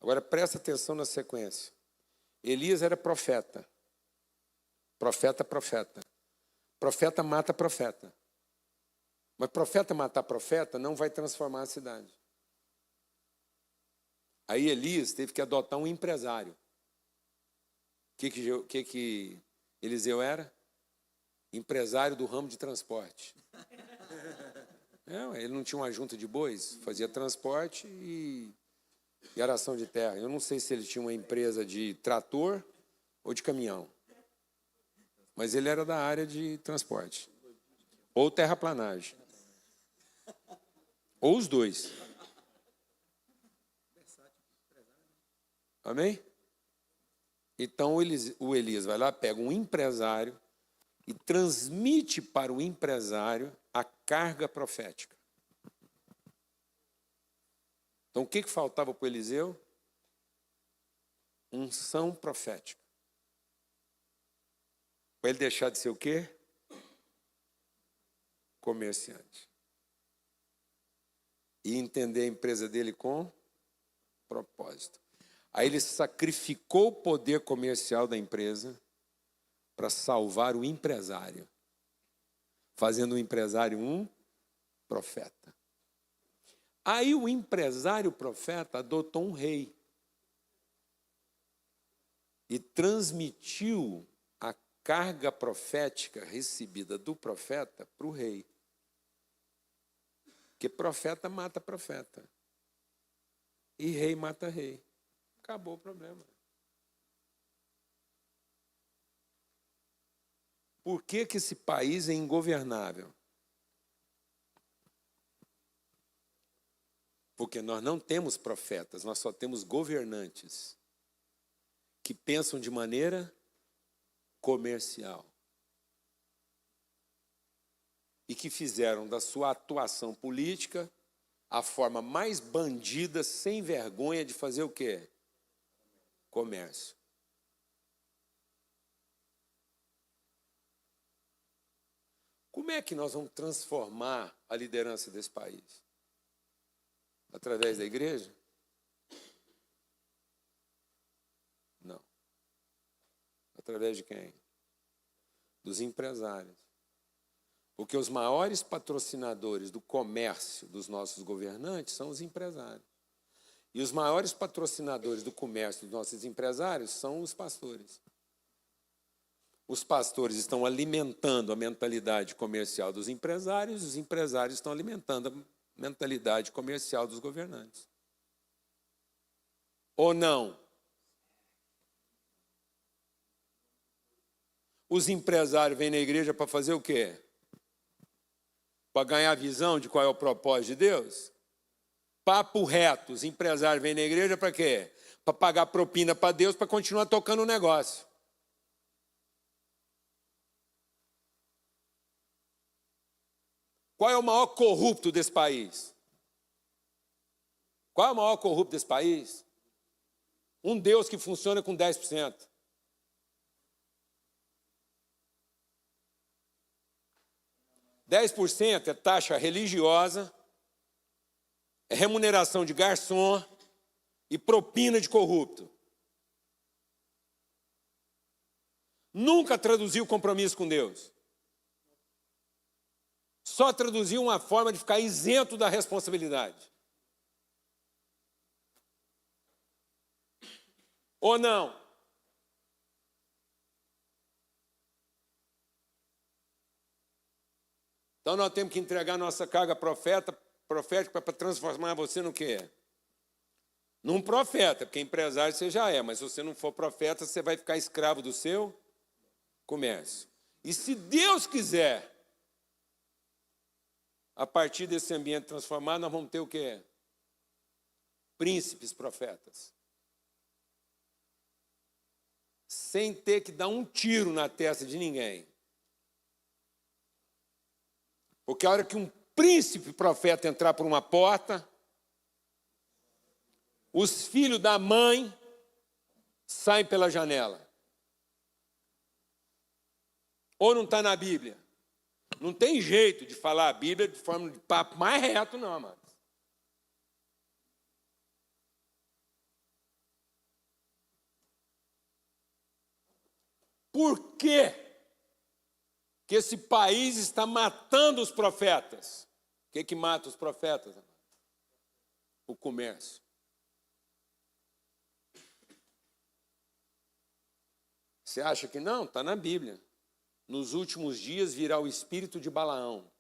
Agora presta atenção na sequência. Elias era profeta. Profeta. Profeta mata profeta. Mas profeta matar profeta não vai transformar a cidade. Aí Elias teve que adotar um empresário. O que Eliseu era? Empresário do ramo de transporte. Ele não tinha uma junta de bois, fazia transporte e aração de terra. Eu não sei se ele tinha uma empresa de trator ou de caminhão. Mas ele era da área de transporte. Ou terraplanagem. Ou os dois. Amém? Então o Elias vai lá, pega um empresário e transmite para o empresário a carga profética. Então o que faltava para o Eliseu? Unção profética. Para ele deixar de ser o quê? Comerciante. E entender a empresa dele com propósito. Aí ele sacrificou o poder comercial da empresa para salvar o empresário, fazendo o empresário um profeta. Aí o empresário profeta adotou um rei e transmitiu a carga profética recebida do profeta para o rei. Porque profeta mata profeta. E rei mata rei. Acabou o problema. Por que esse país é ingovernável? Porque nós não temos profetas, nós só temos governantes que pensam de maneira comercial e que fizeram da sua atuação política a forma mais bandida, sem vergonha de fazer o quê? Comércio. Como é que nós vamos transformar a liderança desse país? Através da igreja? Não. Através de quem? Dos empresários. Porque os maiores patrocinadores do comércio dos nossos governantes são os empresários. E os maiores patrocinadores do comércio dos nossos empresários são os pastores. Os pastores estão alimentando a mentalidade comercial dos empresários, os empresários estão alimentando a mentalidade comercial dos governantes. Ou não? Os empresários vêm na igreja para fazer o quê? Para ganhar visão de qual é o propósito de Deus? Papo reto, os empresários vêm na igreja para quê? Para pagar propina para Deus, para continuar tocando o negócio. Qual é o maior corrupto desse país? Qual é o maior corrupto desse país? Um Deus que funciona com 10%. 10% é taxa religiosa, é remuneração de garçom, e propina de corrupto. Nunca traduziu compromisso com Deus. Só traduziu uma forma de ficar isento da responsabilidade. Ou não? Então nós temos que entregar nossa carga profética para transformar você no que é? Num profeta, porque empresário você já é, mas se você não for profeta, você vai ficar escravo do seu comércio. E se Deus quiser, a partir desse ambiente transformado, nós vamos ter o quê? Príncipes profetas. Sem ter que dar um tiro na testa de ninguém. Porque a hora que um príncipe profeta entrar por uma porta, os filhos da mãe saem pela janela. Ou não está na Bíblia? Não tem jeito de falar a Bíblia de forma de papo mais reto, não, amados. Por quê que esse país está matando os profetas? O que mata os profetas? O comércio. Você acha que não? Está na Bíblia. Nos últimos dias virá o espírito de Balaão.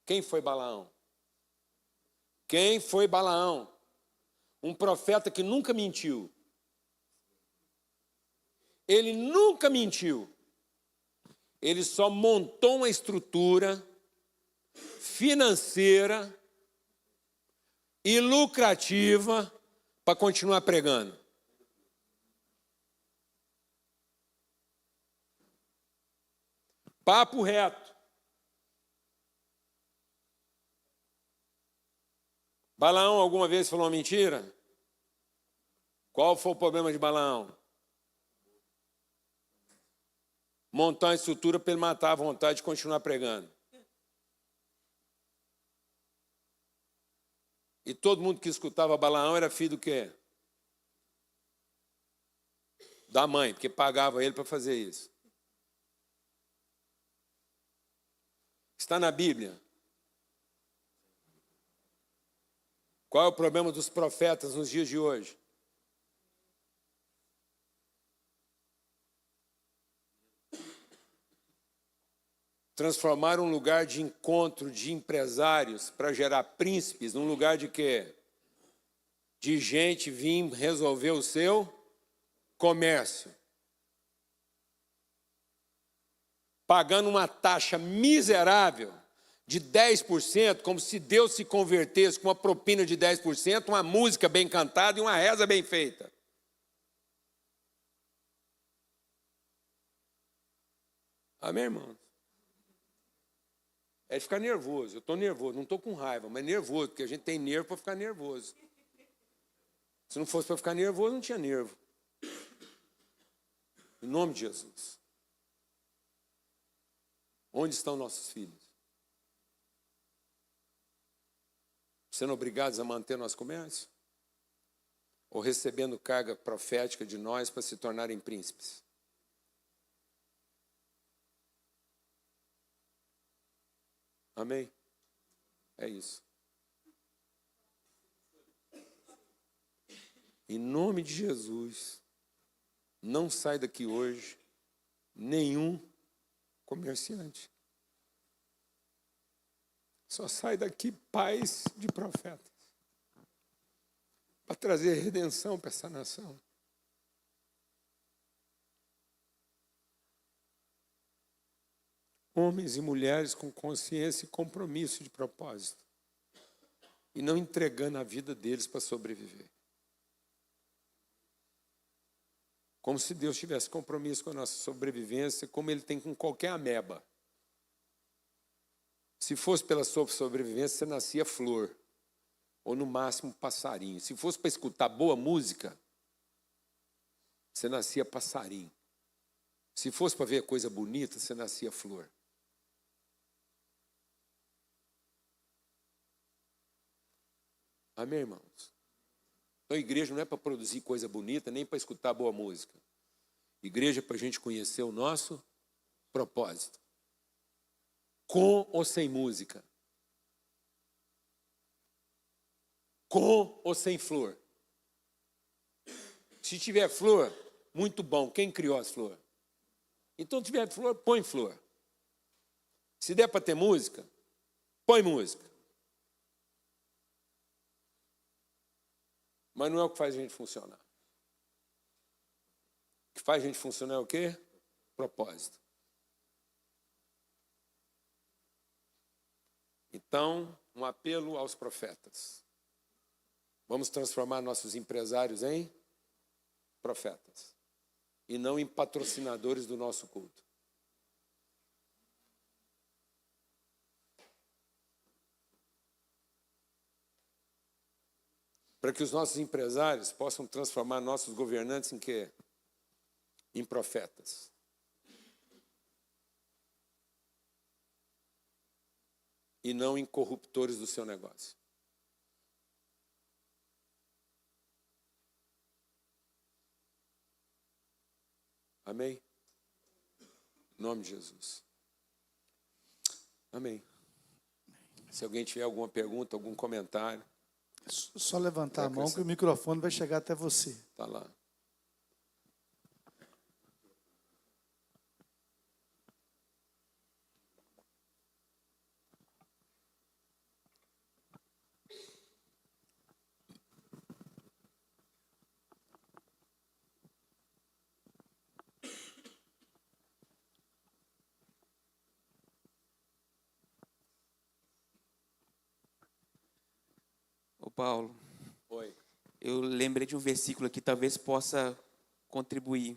Quem foi Balaão? Quem foi Balaão? Um profeta que nunca mentiu. Ele nunca mentiu. Ele só montou uma estrutura financeira e lucrativa para continuar pregando. Papo reto. Balaão alguma vez falou uma mentira? Qual foi o problema de Balaão? Montar uma estrutura para ele matar a vontade de continuar pregando. E todo mundo que escutava Balaão era filho do quê? Da mãe, porque pagava ele para fazer isso. Está na Bíblia. Qual é o problema dos profetas nos dias de hoje? Transformar um lugar de encontro de empresários para gerar príncipes num lugar de quê? De gente vir resolver o seu comércio. Pagando uma taxa miserável de 10%, como se Deus se convertesse com uma propina de 10%, uma música bem cantada e uma reza bem feita. Amém, irmãos? É de ficar nervoso. Eu estou nervoso, não estou com raiva, mas nervoso, porque a gente tem nervo para ficar nervoso. Se não fosse para ficar nervoso, não tinha nervo. Em nome de Jesus. Onde estão nossos filhos? Sendo obrigados a manter nosso comércio? Ou recebendo carga profética de nós para se tornarem príncipes? Amém? É isso. Em nome de Jesus, não sai daqui hoje nenhum comerciante. Só sai daqui pais de profetas para trazer redenção para essa nação. Homens e mulheres com consciência e compromisso de propósito. E não entregando a vida deles para sobreviver. Como se Deus tivesse compromisso com a nossa sobrevivência, como Ele tem com qualquer ameba. Se fosse pela sua sobrevivência, você nascia flor. Ou no máximo passarinho. Se fosse para escutar boa música, você nascia passarinho. Se fosse para ver coisa bonita, você nascia flor. Amém, irmãos? Então, a igreja não é para produzir coisa bonita, nem para escutar boa música. Igreja é para a gente conhecer o nosso propósito. Com ou sem música. Com ou sem flor. Se tiver flor, muito bom. Quem criou as flores? Então, se tiver flor, põe flor. Se der para ter música, põe música. Mas não é o que faz a gente funcionar. O que faz a gente funcionar é o quê? Propósito. Então, um apelo aos profetas. Vamos transformar nossos empresários em profetas. E não em patrocinadores do nosso culto. Para que os nossos empresários possam transformar nossos governantes em quê? Em profetas. E não em corruptores do seu negócio. Amém? Em nome de Jesus. Amém. Se alguém tiver alguma pergunta, algum comentário. Só levantar a mão que o microfone vai chegar até você. Está lá. Ô Paulo, Oi. eu lembrei de um versículo que talvez possa contribuir.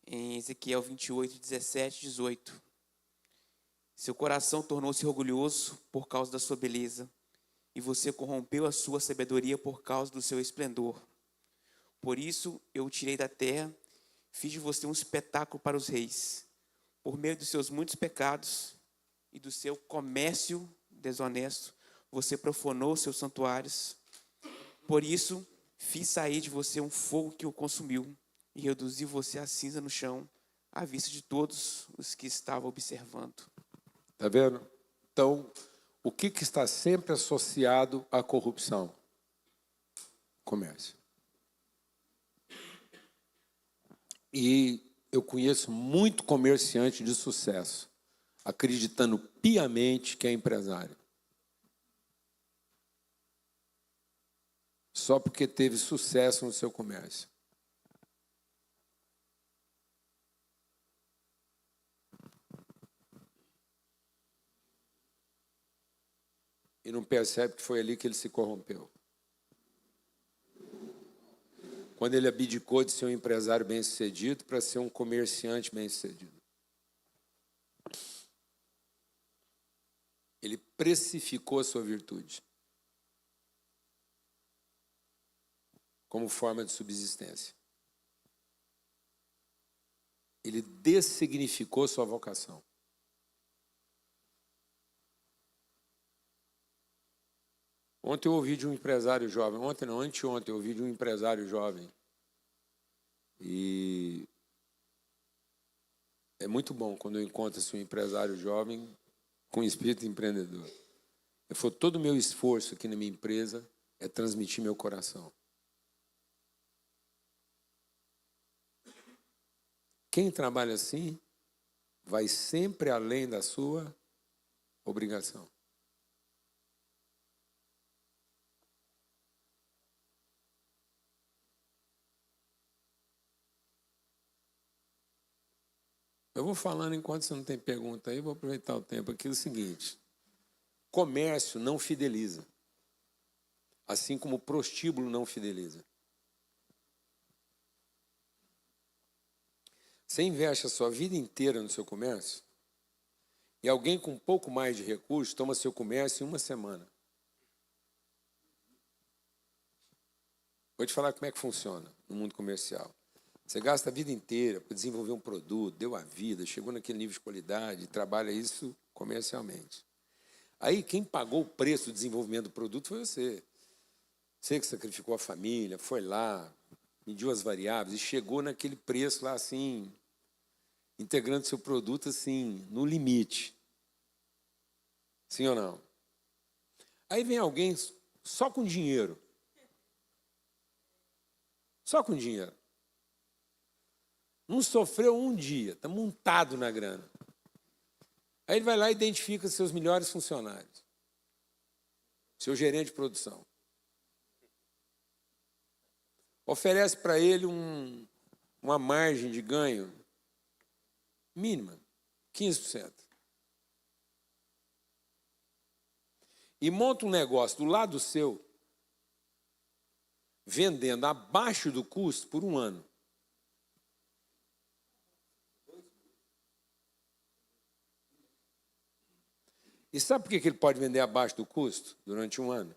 Em Ezequiel 28, 17 e 18. Seu coração tornou-se orgulhoso por causa da sua beleza, e você corrompeu a sua sabedoria por causa do seu esplendor. Por isso eu o tirei da terra, fiz de você um espetáculo para os reis. Por meio dos seus muitos pecados e do seu comércio desonesto, você profanou seus santuários. Por isso, fiz sair de você um fogo que o consumiu e reduzi você a cinza no chão, à vista de todos os que estavam observando. Está vendo? Então, o que está sempre associado à corrupção? Comércio. E eu conheço muito comerciante de sucesso, acreditando piamente que é empresário. Só porque teve sucesso no seu comércio. E não percebe que foi ali que ele se corrompeu. Quando ele abdicou de ser um empresário bem-sucedido para ser um comerciante bem-sucedido. Ele precificou a sua virtude como forma de subsistência. Ele dessignificou sua vocação. Ontem eu ouvi de um empresário jovem, anteontem eu ouvi de um empresário jovem. E é muito bom quando eu encontro um empresário jovem com espírito empreendedor. Eu falei, todo o meu esforço aqui na minha empresa é transmitir meu coração. Quem trabalha assim vai sempre além da sua obrigação. Eu vou falando enquanto você não tem pergunta aí, vou aproveitar o tempo aqui. É o seguinte, comércio não fideliza, assim como prostíbulo não fideliza. Você investe a sua vida inteira no seu comércio e alguém com um pouco mais de recursos toma seu comércio em uma semana. Vou te falar como é que funciona no mundo comercial. Você gasta a vida inteira para desenvolver um produto, deu a vida, chegou naquele nível de qualidade, trabalha isso comercialmente. Aí quem pagou o preço do desenvolvimento do produto foi você. Você que sacrificou a família, foi lá, mediu as variáveis e chegou naquele preço lá assim, integrando seu produto assim, no limite. Sim ou não? Aí vem alguém só com dinheiro. Só com dinheiro. Não sofreu um dia, está montado na grana. Aí ele vai lá e identifica seus melhores funcionários. Seu gerente de produção. Oferece para ele uma margem de ganho mínima, 15%. E monta um negócio do lado seu, vendendo abaixo do custo por um ano. E sabe por que ele pode vender abaixo do custo durante um ano?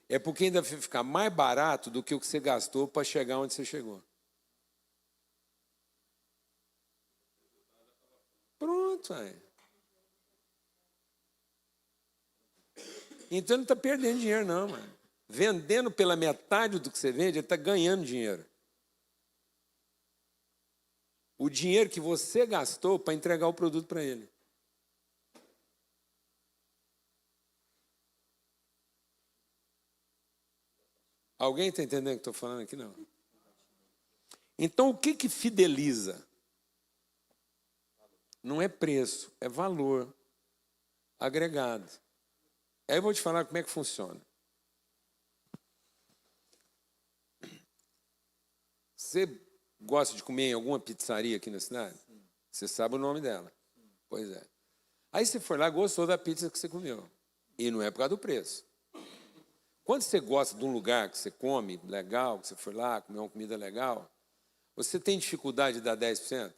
É porque ainda vai ficar mais barato do que o que você gastou para chegar onde você chegou. Pronto, aí. Então ele não está perdendo dinheiro, não, mano. Vendendo pela metade do que você vende, ele está ganhando dinheiro. O dinheiro que você gastou para entregar o produto para ele. Alguém está entendendo o que estou falando aqui? Não. Então, o que fideliza? Não é preço, é valor agregado. Aí eu vou te falar como é que funciona. Você gosta de comer em alguma pizzaria aqui na cidade? Você sabe o nome dela. Pois é. Aí você foi lá e gostou da pizza que você comeu. E não é por causa do preço. Quando você gosta de um lugar que você come legal, que você foi lá, comeu uma comida legal, você tem dificuldade de dar 10%?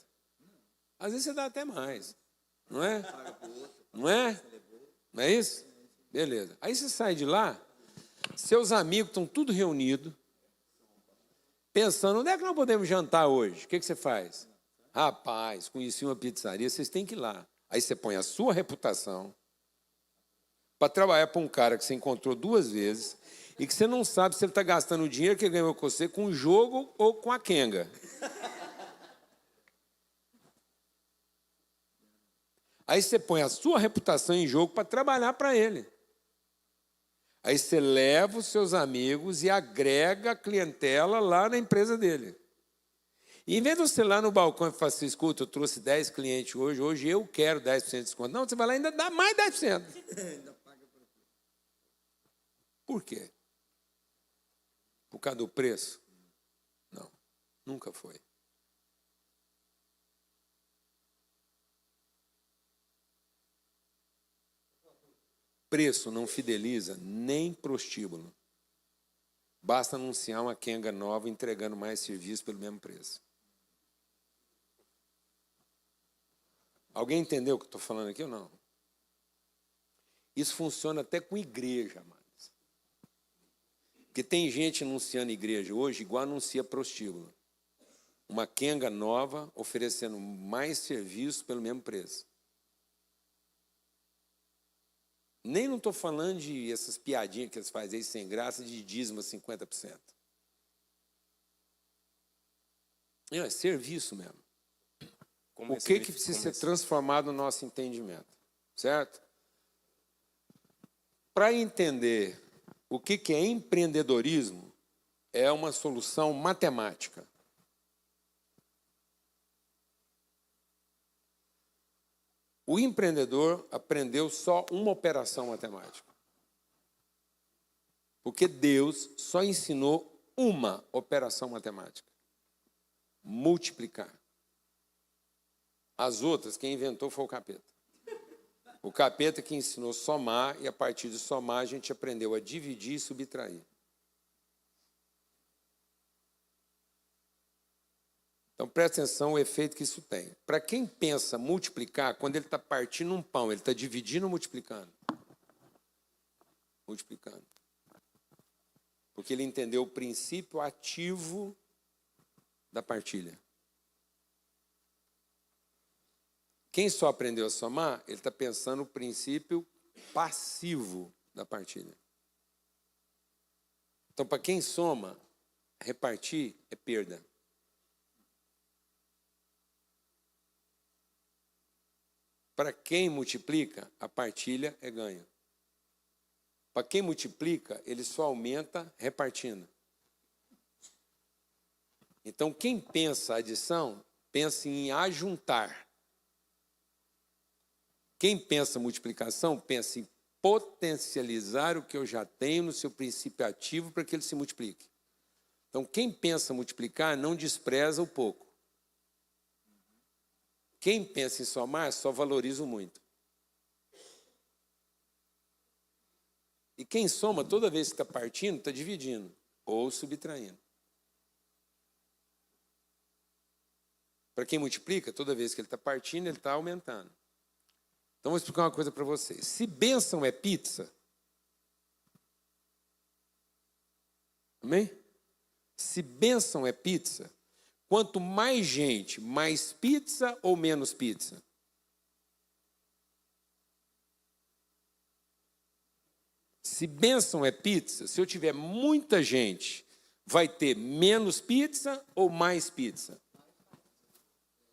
Às vezes você dá até mais. Não é? Não é? Não é isso? Beleza. Aí você sai de lá, seus amigos estão tudo reunidos, pensando, onde é que nós podemos jantar hoje? O que você faz? Rapaz, conheci uma pizzaria, vocês têm que ir lá. Aí você põe a sua reputação para trabalhar para um cara que você encontrou 2 vezes e que você não sabe se ele está gastando o dinheiro que ele ganhou com você com o jogo ou com a quenga. Aí você põe a sua reputação em jogo para trabalhar para ele. Aí você leva os seus amigos e agrega a clientela lá na empresa dele. E em vez de você ir lá no balcão e falar assim, escuta, eu trouxe 10 clientes hoje eu quero 10% de desconto. Não, você vai lá e ainda dá mais 10%. Por quê? Por causa do preço? Não, nunca foi. Preço não fideliza nem prostíbulo. Basta anunciar uma quenga nova entregando mais serviço pelo mesmo preço. Alguém entendeu o que eu estou falando aqui ou não? Isso funciona até com igreja, amados. Porque tem gente anunciando igreja hoje igual anuncia prostíbulo. Uma quenga nova oferecendo mais serviço pelo mesmo preço. Nem não estou falando de essas piadinhas que eles fazem aí sem graça de dízimo a 50%. É serviço mesmo. O que precisa ser transformado no nosso entendimento? Certo? Para entender o que é empreendedorismo, é uma solução matemática. O empreendedor aprendeu só uma operação matemática. Porque Deus só ensinou uma operação matemática. Multiplicar. As outras, quem inventou foi o capeta. O capeta que ensinou somar, e a partir de somar a gente aprendeu a dividir e subtrair. Então, presta atenção o efeito que isso tem. Para quem pensa multiplicar, quando ele está partindo um pão, ele está dividindo ou multiplicando? Multiplicando. Porque ele entendeu o princípio ativo da partilha. Quem só aprendeu a somar, ele está pensando o princípio passivo da partilha. Então, para quem soma, repartir é perda. Para quem multiplica, a partilha é ganho. Para quem multiplica, ele só aumenta repartindo. Então, quem pensa adição, pensa em ajuntar. Quem pensa multiplicação, pensa em potencializar o que eu já tenho no seu princípio ativo para que ele se multiplique. Então, quem pensa multiplicar, não despreza o pouco. Quem pensa em somar, só valoriza o muito. E quem soma, toda vez que está partindo, está dividindo ou subtraindo. Para quem multiplica, toda vez que ele está partindo, ele está aumentando. Então, vou explicar uma coisa para vocês. Se bênção é pizza, amém? Se bênção é pizza, quanto mais gente, mais pizza ou menos pizza? Se bênção é pizza, se eu tiver muita gente, vai ter menos pizza ou mais pizza?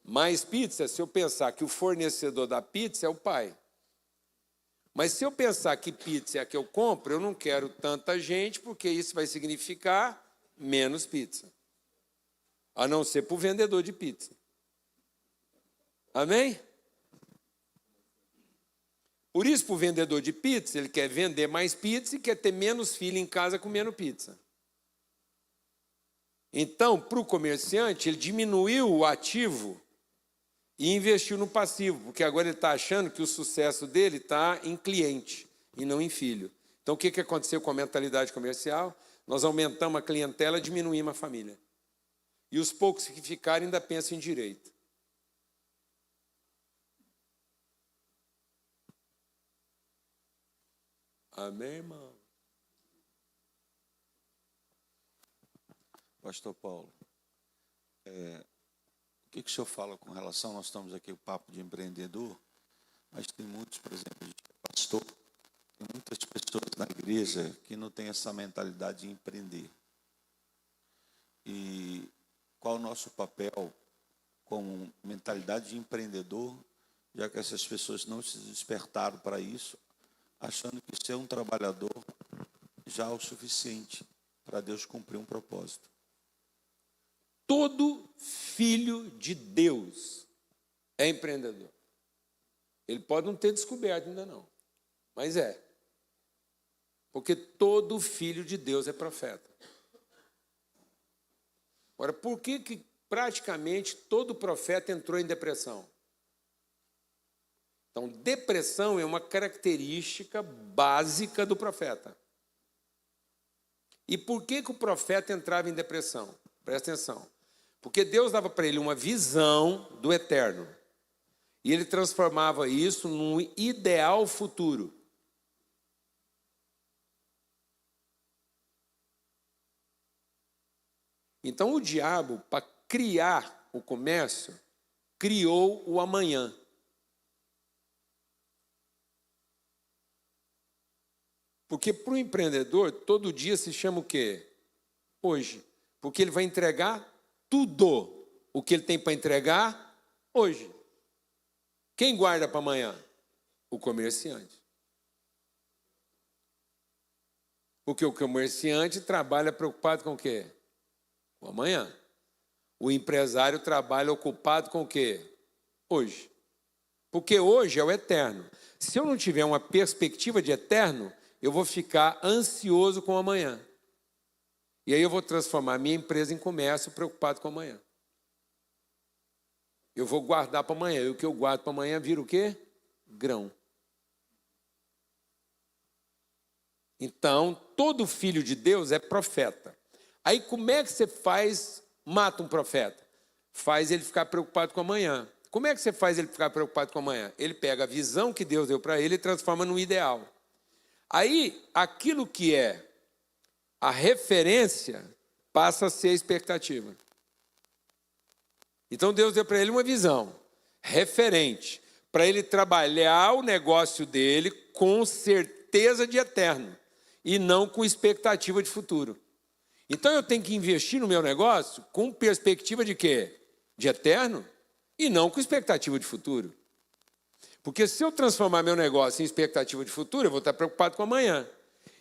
Mais pizza, se eu pensar que o fornecedor da pizza é o pai. Mas se eu pensar que pizza é a que eu compro, eu não quero tanta gente, porque isso vai significar menos pizza. A não ser para o vendedor de pizza. Amém? Por isso, para o vendedor de pizza, ele quer vender mais pizza e quer ter menos filho em casa comendo pizza. Então, para o comerciante, ele diminuiu o ativo e investiu no passivo, porque agora ele está achando que o sucesso dele está em cliente e não em filho. Então, o que aconteceu com a mentalidade comercial? Nós aumentamos a clientela e diminuímos a família. E os poucos que ficarem ainda pensam em direito. Amém, irmão? Pastor Paulo, o que o senhor fala com relação, nós estamos aqui o papo de empreendedor, mas tem muitos, por exemplo, a gente é pastor, tem muitas pessoas na igreja que não têm essa mentalidade de empreender. E qual o nosso papel como mentalidade de empreendedor, já que essas pessoas não se despertaram para isso, achando que ser um trabalhador já é o suficiente para Deus cumprir um propósito. Todo filho de Deus é empreendedor. Ele pode não ter descoberto ainda não, mas é. Porque todo filho de Deus é profeta. Agora, por que praticamente todo profeta entrou em depressão? Então, depressão é uma característica básica do profeta. E por que o profeta entrava em depressão? Presta atenção. Porque Deus dava para ele uma visão do eterno. E ele transformava isso num ideal futuro. Então, o diabo, para criar o comércio, criou o amanhã. Porque para o empreendedor, todo dia se chama o quê? Hoje. Porque ele vai entregar tudo o que ele tem para entregar hoje. Quem guarda para amanhã? O comerciante. Porque o comerciante trabalha preocupado com o quê? Com amanhã. O empresário trabalha ocupado com o quê? Hoje. Porque hoje é o eterno. Se eu não tiver uma perspectiva de eterno, eu vou ficar ansioso com amanhã. E aí eu vou transformar minha empresa em comércio preocupado com amanhã. Eu vou guardar para amanhã. E o que eu guardo para amanhã vira o quê? Grão. Então, todo filho de Deus é profeta. Aí como é que você mata um profeta? Faz ele ficar preocupado com amanhã. Como é que você faz ele ficar preocupado com amanhã? Ele pega a visão que Deus deu para ele e transforma num ideal. Aí, aquilo que é a referência passa a ser a expectativa. Então, Deus deu para ele uma visão referente, para ele trabalhar o negócio dele com certeza de eterno e não com expectativa de futuro. Então eu tenho que investir no meu negócio com perspectiva de quê? De eterno e não com expectativa de futuro. Porque se eu transformar meu negócio em expectativa de futuro, eu vou estar preocupado com amanhã.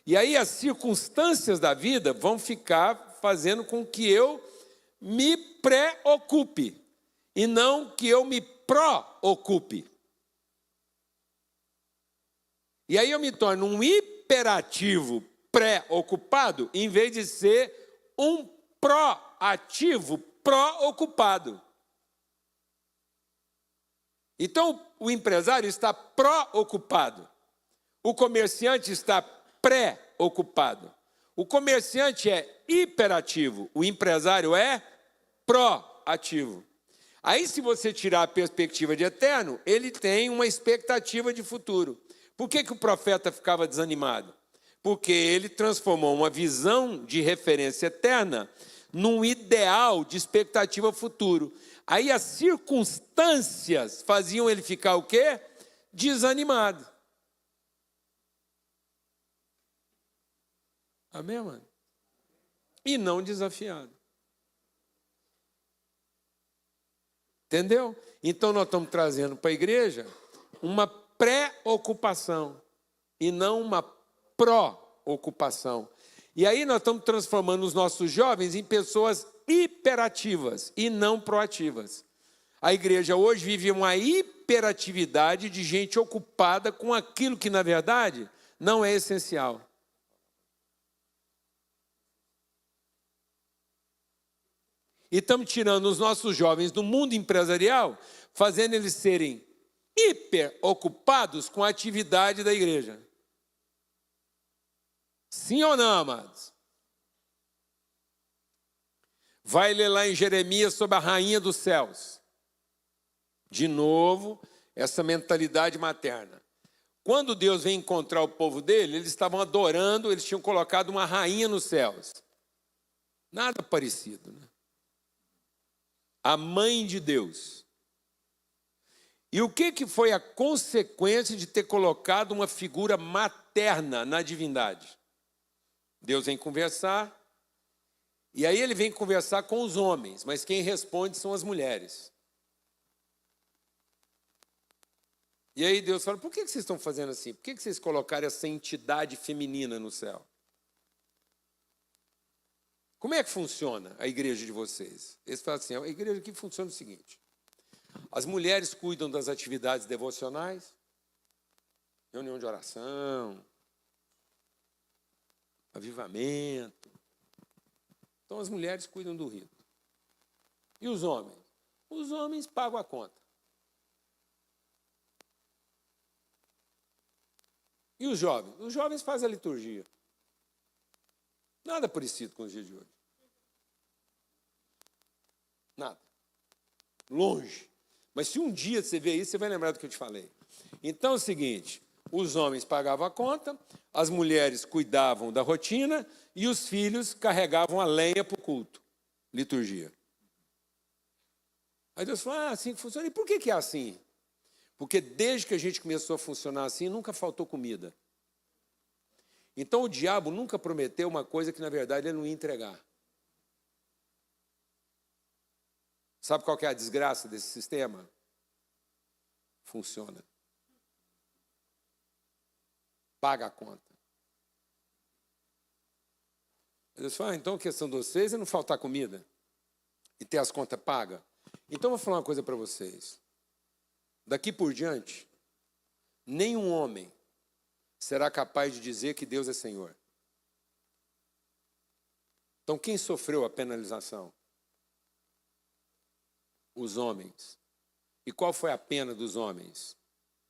E aí as circunstâncias da vida vão ficar fazendo com que eu me preocupe e não que eu me proocupe. E aí eu me torno um hiperativo pré-ocupado em vez de ser um proativo pró-ocupado. Então, o empresário está pró-ocupado. O comerciante está pré-ocupado. O comerciante é hiperativo. O empresário é proativo. Aí, se você tirar a perspectiva de eterno, ele tem uma expectativa de futuro. Por que o profeta ficava desanimado? Porque ele transformou uma visão de referência eterna num ideal de expectativa futuro. Aí as circunstâncias faziam ele ficar o quê? Desanimado. Amém, mano? E não desafiado. Entendeu? Então nós estamos trazendo para a igreja uma pré-ocupação e não uma pró-ocupação. E aí nós estamos transformando os nossos jovens em pessoas hiperativas e não proativas. A igreja hoje vive uma hiperatividade de gente ocupada com aquilo que, na verdade, não é essencial. E estamos tirando os nossos jovens do mundo empresarial, fazendo eles serem hiperocupados com a atividade da igreja. Sim ou não, amados? Vai ler lá em Jeremias sobre a rainha dos céus. De novo, essa mentalidade materna. Quando Deus vem encontrar o povo dele, eles estavam adorando, eles tinham colocado uma rainha nos céus. Nada parecido, né? A mãe de Deus. E o que foi a consequência de ter colocado uma figura materna na divindade? Deus vem conversar, e aí ele vem conversar com os homens, mas quem responde são as mulheres. E aí Deus fala, por que vocês estão fazendo assim? Por que vocês colocaram essa entidade feminina no céu? Como é que funciona a igreja de vocês? Eles falam assim, a igreja aqui funciona o seguinte, as mulheres cuidam das atividades devocionais, reunião de oração, avivamento. Então as mulheres cuidam do rito. E os homens? Os homens pagam a conta. E os jovens? Os jovens fazem a liturgia. Nada parecido com os dias de hoje. Nada. Longe. Mas se um dia você ver isso, você vai lembrar do que eu te falei. Então é o seguinte, os homens pagavam a conta, as mulheres cuidavam da rotina e os filhos carregavam a lenha para o culto, liturgia. Aí Deus falou, assim que funciona. E por que é assim? Porque desde que a gente começou a funcionar assim, nunca faltou comida. Então o diabo nunca prometeu uma coisa que na verdade ele não ia entregar. Sabe qual que é a desgraça desse sistema? Funciona. Paga a conta. Eles falam, então a questão de vocês é não faltar comida e ter as contas pagas. Então eu vou falar uma coisa para vocês. Daqui por diante, nenhum homem será capaz de dizer que Deus é Senhor. Então quem sofreu a penalização? Os homens. E qual foi a pena dos homens?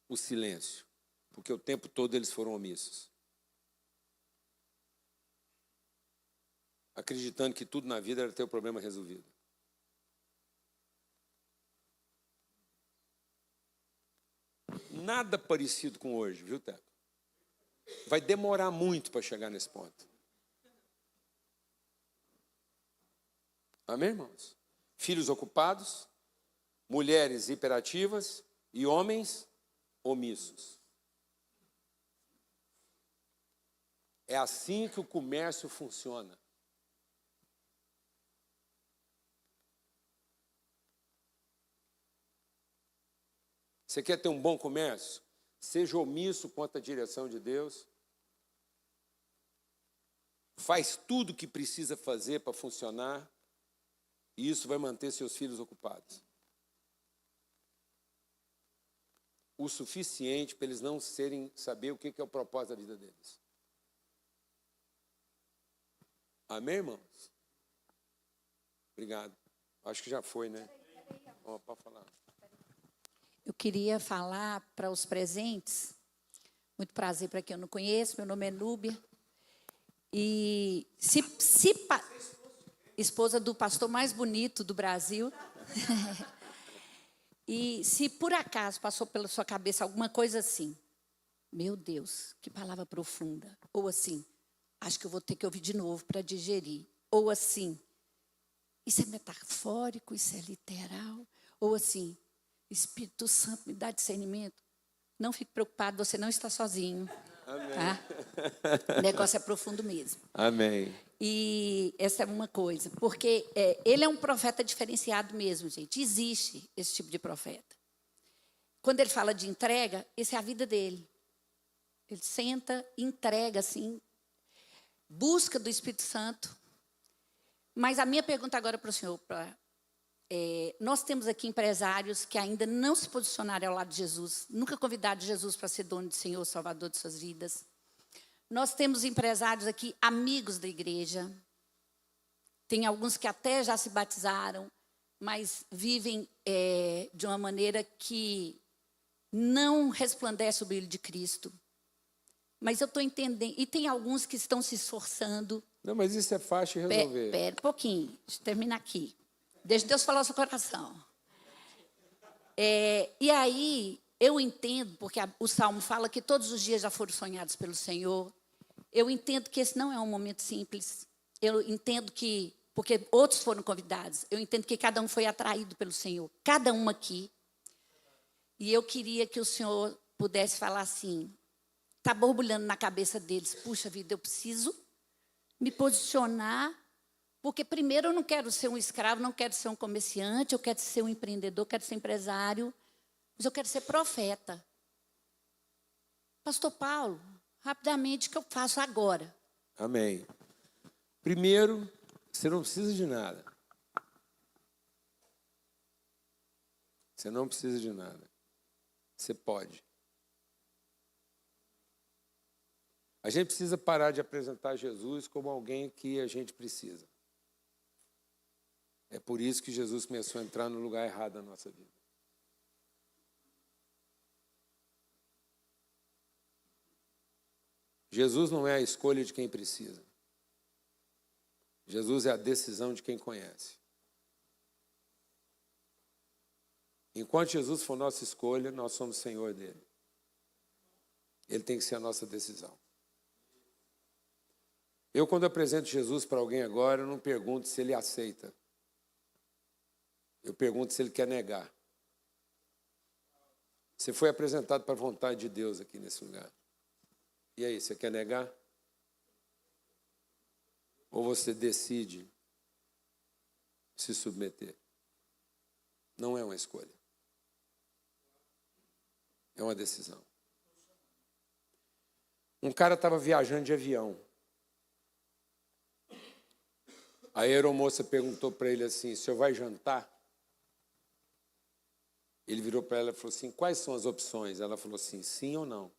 O silêncio. Porque o tempo todo eles foram omissos. Acreditando que tudo na vida era ter o problema resolvido. Nada parecido com hoje, viu, Teco? Vai demorar muito para chegar nesse ponto. Amém, irmãos? Filhos ocupados, mulheres hiperativas e homens omissos. É assim que o comércio funciona. Você quer ter um bom comércio? Seja omisso quanto à direção de Deus. Faz tudo o que precisa fazer para funcionar. E isso vai manter seus filhos ocupados. O suficiente para eles não saber o que é o propósito da vida deles. Amém, irmãos? Obrigado. Acho que já foi, né? Pode falar. Eu queria falar para os presentes, muito prazer para quem eu não conheço, meu nome é Núbia, e esposa do pastor mais bonito do Brasil, e se por acaso passou pela sua cabeça alguma coisa assim, meu Deus, que palavra profunda, ou assim, acho que eu vou ter que ouvir de novo para digerir, ou assim, isso é metafórico, isso é literal, ou assim, Espírito Santo, me dá discernimento. Não fique preocupado, você não está sozinho. Amém. Tá? O negócio é profundo mesmo. Amém. E essa é uma coisa, porque ele é um profeta diferenciado mesmo, gente. Existe esse tipo de profeta. Quando ele fala de entrega, essa é a vida dele. Ele senta, entrega, assim, busca do Espírito Santo. Mas a minha pergunta agora para o senhor, nós temos aqui empresários que ainda não se posicionaram ao lado de Jesus, nunca convidaram Jesus para ser dono de Senhor, Salvador de suas vidas. Nós temos empresários aqui, amigos da igreja. Tem alguns que até já se batizaram, mas vivem de uma maneira que não resplandece o brilho de Cristo. Mas eu estou entendendo, e tem alguns que estão se esforçando. Não, mas isso é fácil de resolver. Espera um pouquinho, deixa eu terminar aqui. Deixa Deus falar o seu coração. E aí, eu entendo, porque o Salmo fala que todos os dias já foram sonhados pelo Senhor. Eu entendo que esse não é um momento simples. Eu entendo que, porque outros foram convidados, eu entendo que cada um foi atraído pelo Senhor. Cada um aqui. E eu queria que o Senhor pudesse falar assim, está borbulhando na cabeça deles, puxa vida, eu preciso me posicionar. Porque primeiro eu não quero ser um escravo, não quero ser um comerciante, eu quero ser um empreendedor, quero ser empresário, mas eu quero ser profeta. Pastor Paulo, rapidamente, o que eu faço agora? Amém. Primeiro, você não precisa de nada. Você não precisa de nada. Você pode. A gente precisa parar de apresentar Jesus como alguém que a gente precisa. É por isso que Jesus começou a entrar no lugar errado da nossa vida. Jesus não é a escolha de quem precisa. Jesus é a decisão de quem conhece. Enquanto Jesus for nossa escolha, nós somos Senhor dele. Ele tem que ser a nossa decisão. Eu, quando apresento Jesus para alguém agora, eu não pergunto se ele aceita. Eu pergunto se ele quer negar. Você foi apresentado para a vontade de Deus aqui nesse lugar. E aí, você quer negar? Ou você decide se submeter? Não é uma escolha. É uma decisão. Um cara estava viajando de avião. A aeromoça perguntou para ele assim, o senhor vai jantar? Ele virou para ela e falou assim, quais são as opções? Ela falou assim, sim ou não?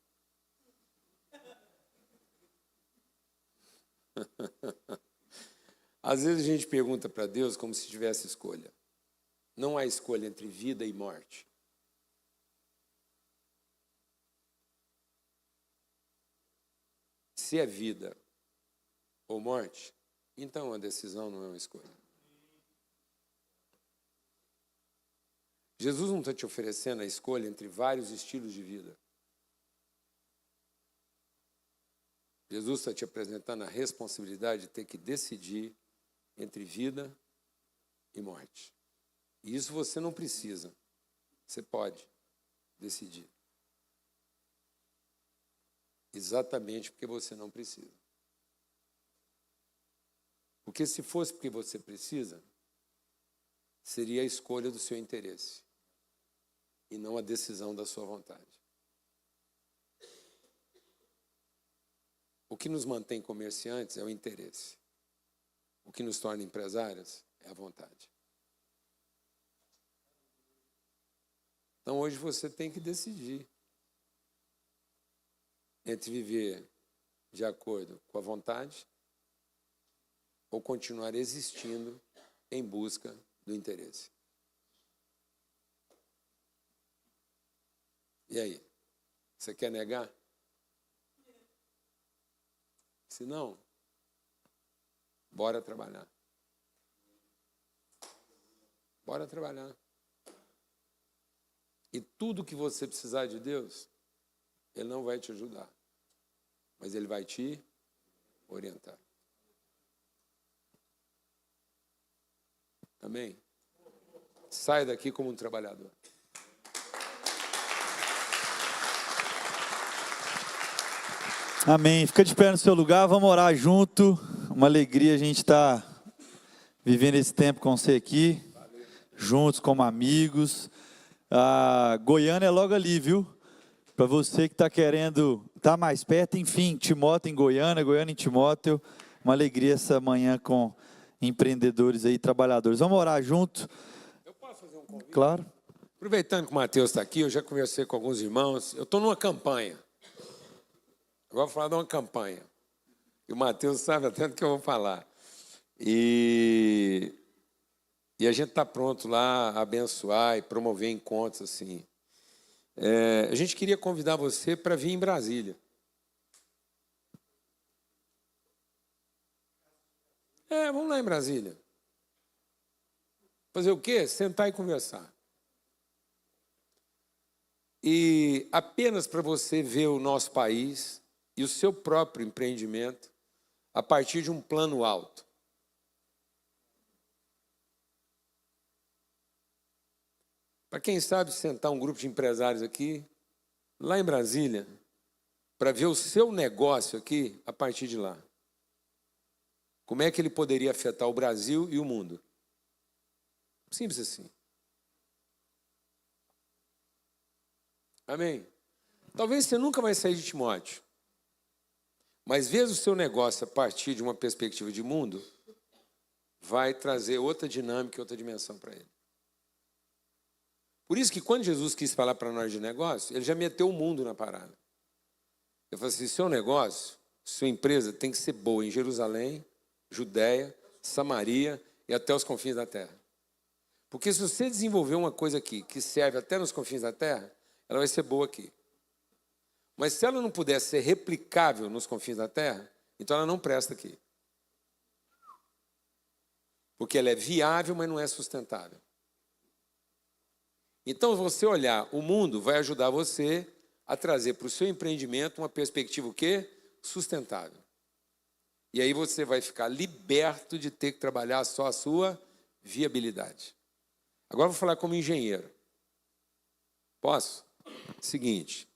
Às vezes a gente pergunta para Deus como se tivesse escolha. Não há escolha entre vida e morte. Se é vida ou morte, então a decisão não é uma escolha. Jesus não está te oferecendo a escolha entre vários estilos de vida. Jesus está te apresentando a responsabilidade de ter que decidir entre vida e morte. E isso você não precisa. Você pode decidir. Exatamente porque você não precisa. Porque se fosse porque você precisa, seria a escolha do seu interesse. e não a decisão da sua vontade. O que nos mantém comerciantes é o interesse. O que nos torna empresários é a vontade. Então, hoje você tem que decidir entre viver de acordo com a vontade ou continuar existindo em busca do interesse. E aí? Você quer negar? Se não, bora trabalhar. Bora trabalhar. E tudo que você precisar de Deus, Ele não vai te ajudar, mas Ele vai te orientar. Amém? Sai daqui como um trabalhador. Amém. Fica de pé no seu lugar, vamos orar junto. Uma alegria a gente estar vivendo esse tempo com você aqui, juntos como amigos. Goiânia é logo ali, viu? Para você que está querendo estar mais perto, enfim, Timóteo em Goiânia, Goiânia em Timóteo. Uma alegria essa manhã com empreendedores aí, trabalhadores. Vamos orar junto? Eu posso fazer um convite? Claro. Aproveitando que o Mateus está aqui, eu já conversei com alguns irmãos. Eu estou numa campanha. Agora vou falar de uma campanha. E o Mateus sabe até do que eu vou falar. E a gente está pronto lá a abençoar e promover encontros assim. A gente queria convidar você para vir em Brasília. Vamos lá em Brasília. Fazer o quê? Sentar e conversar. E apenas para você ver o nosso país e o seu próprio empreendimento a partir de um plano alto. Para quem sabe sentar um grupo de empresários aqui, lá em Brasília, para ver o seu negócio aqui a partir de lá. Como é que ele poderia afetar o Brasil e o mundo? Simples assim. Amém? Talvez você nunca vai sair de Timóteo, mas ver o seu negócio a partir de uma perspectiva de mundo vai trazer outra dinâmica e outra dimensão para ele. Por isso que quando Jesus quis falar para nós de negócio, ele já meteu o mundo na parada. Ele falou assim, seu negócio, sua empresa tem que ser boa em Jerusalém, Judéia, Samaria e até os confins da terra. Porque se você desenvolver uma coisa aqui que serve até nos confins da terra, ela vai ser boa aqui. Mas se ela não puder ser replicável nos confins da terra, então ela não presta aqui. Porque ela é viável, mas não é sustentável. Então, você olhar o mundo vai ajudar você a trazer para o seu empreendimento uma perspectiva o quê? Sustentável. E aí você vai ficar liberto de ter que trabalhar só a sua viabilidade. Agora eu vou falar como engenheiro. Posso? Seguinte,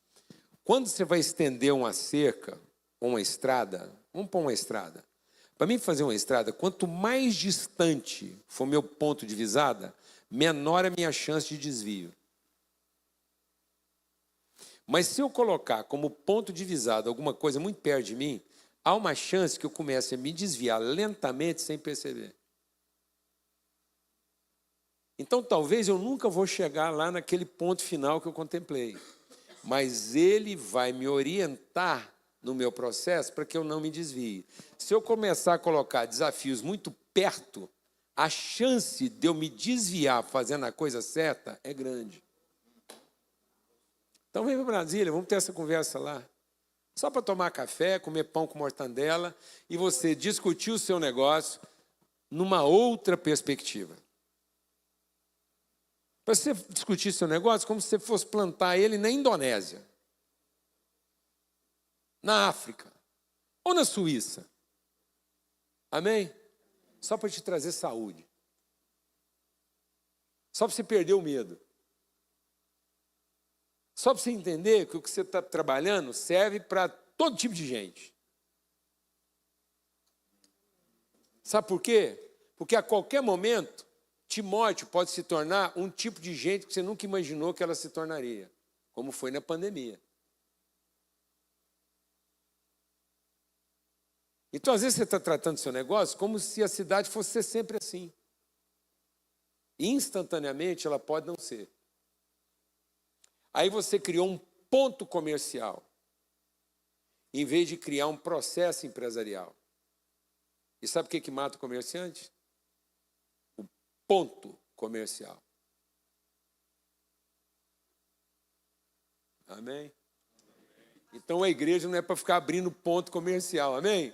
quando você vai estender uma cerca ou uma estrada, vamos pôr uma estrada. Para mim fazer uma estrada, quanto mais distante for meu ponto de visada, menor é a minha chance de desvio. Mas se eu colocar como ponto de visada alguma coisa muito perto de mim, há uma chance que eu comece a me desviar lentamente sem perceber. Então, talvez eu nunca vou chegar lá naquele ponto final que eu contemplei. Mas ele vai me orientar no meu processo para que eu não me desvie. Se eu começar a colocar desafios muito perto, a chance de eu me desviar fazendo a coisa certa é grande. Então, vem para Brasília, vamos ter essa conversa lá. Só para tomar café, comer pão com mortandela e você discutir o seu negócio numa outra perspectiva. Para você discutir seu negócio como se você fosse plantar ele na Indonésia, na África ou na Suíça. Amém? Só para te trazer saúde. Só para você perder o medo. Só para você entender que o que você está trabalhando serve para todo tipo de gente. Sabe por quê? Porque a qualquer momento Timóteo pode se tornar um tipo de gente que você nunca imaginou que ela se tornaria, como foi na pandemia. Então, às vezes, você está tratando seu negócio como se a cidade fosse ser sempre assim. Instantaneamente, ela pode não ser. Aí você criou um ponto comercial, em vez de criar um processo empresarial. E sabe o que mata o comerciante? O ponto comercial. Amém? Então a igreja não é para ficar abrindo ponto comercial, amém?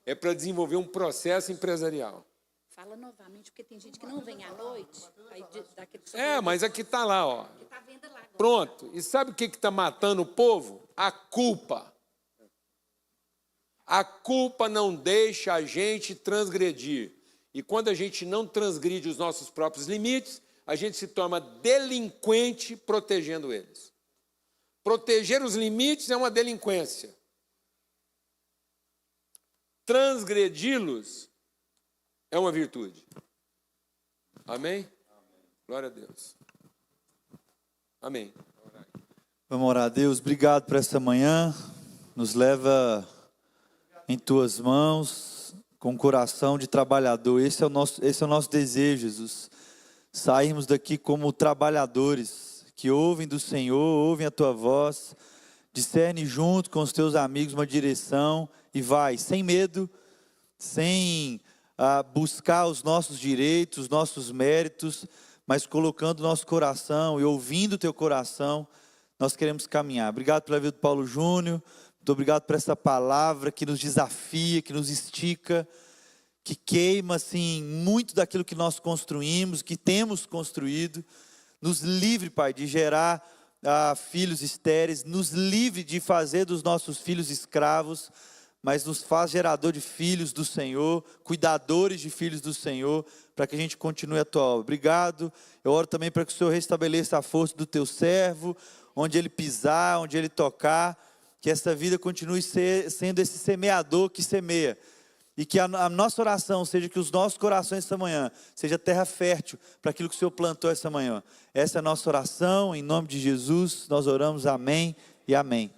É para desenvolver um processo empresarial. Fala novamente, porque tem gente que não vem à noite. Aí, Mas aqui está lá, ó. Tá vendo lá agora. Pronto. E sabe o que está matando o povo? A culpa. A culpa não deixa a gente transgredir. E quando a gente não transgride os nossos próprios limites, a gente se torna delinquente protegendo eles. Proteger os limites é uma delinquência. Transgredi-los é uma virtude. Amém? Glória a Deus. Amém. Vamos orar a Deus. Obrigado por essa manhã. Nos leva em tuas mãos, com o coração de trabalhador. Esse é o nosso desejo, Jesus. Sairmos daqui como trabalhadores que ouvem do Senhor, ouvem a tua voz, discerne junto com os teus amigos uma direção e vai, sem medo, sem buscar os nossos direitos, os nossos méritos, mas colocando o nosso coração e ouvindo o teu coração, nós queremos caminhar. Obrigado pela vida do Paulo Júnior, muito obrigado por essa palavra que nos desafia, que nos estica, que queima assim, muito daquilo que nós construímos, que temos construído. Nos livre, Pai, de gerar filhos estéreis, nos livre de fazer dos nossos filhos escravos, mas nos faz gerador de filhos do Senhor, cuidadores de filhos do Senhor, para que a gente continue a tua obra. Obrigado. Eu oro também para que o Senhor restabeleça a força do teu servo, onde ele pisar, onde ele tocar, que essa vida continue sendo esse semeador que semeia. E que a nossa oração seja que os nossos corações essa manhã seja terra fértil para aquilo que o Senhor plantou essa manhã. Essa é a nossa oração, em nome de Jesus, nós oramos, amém e amém.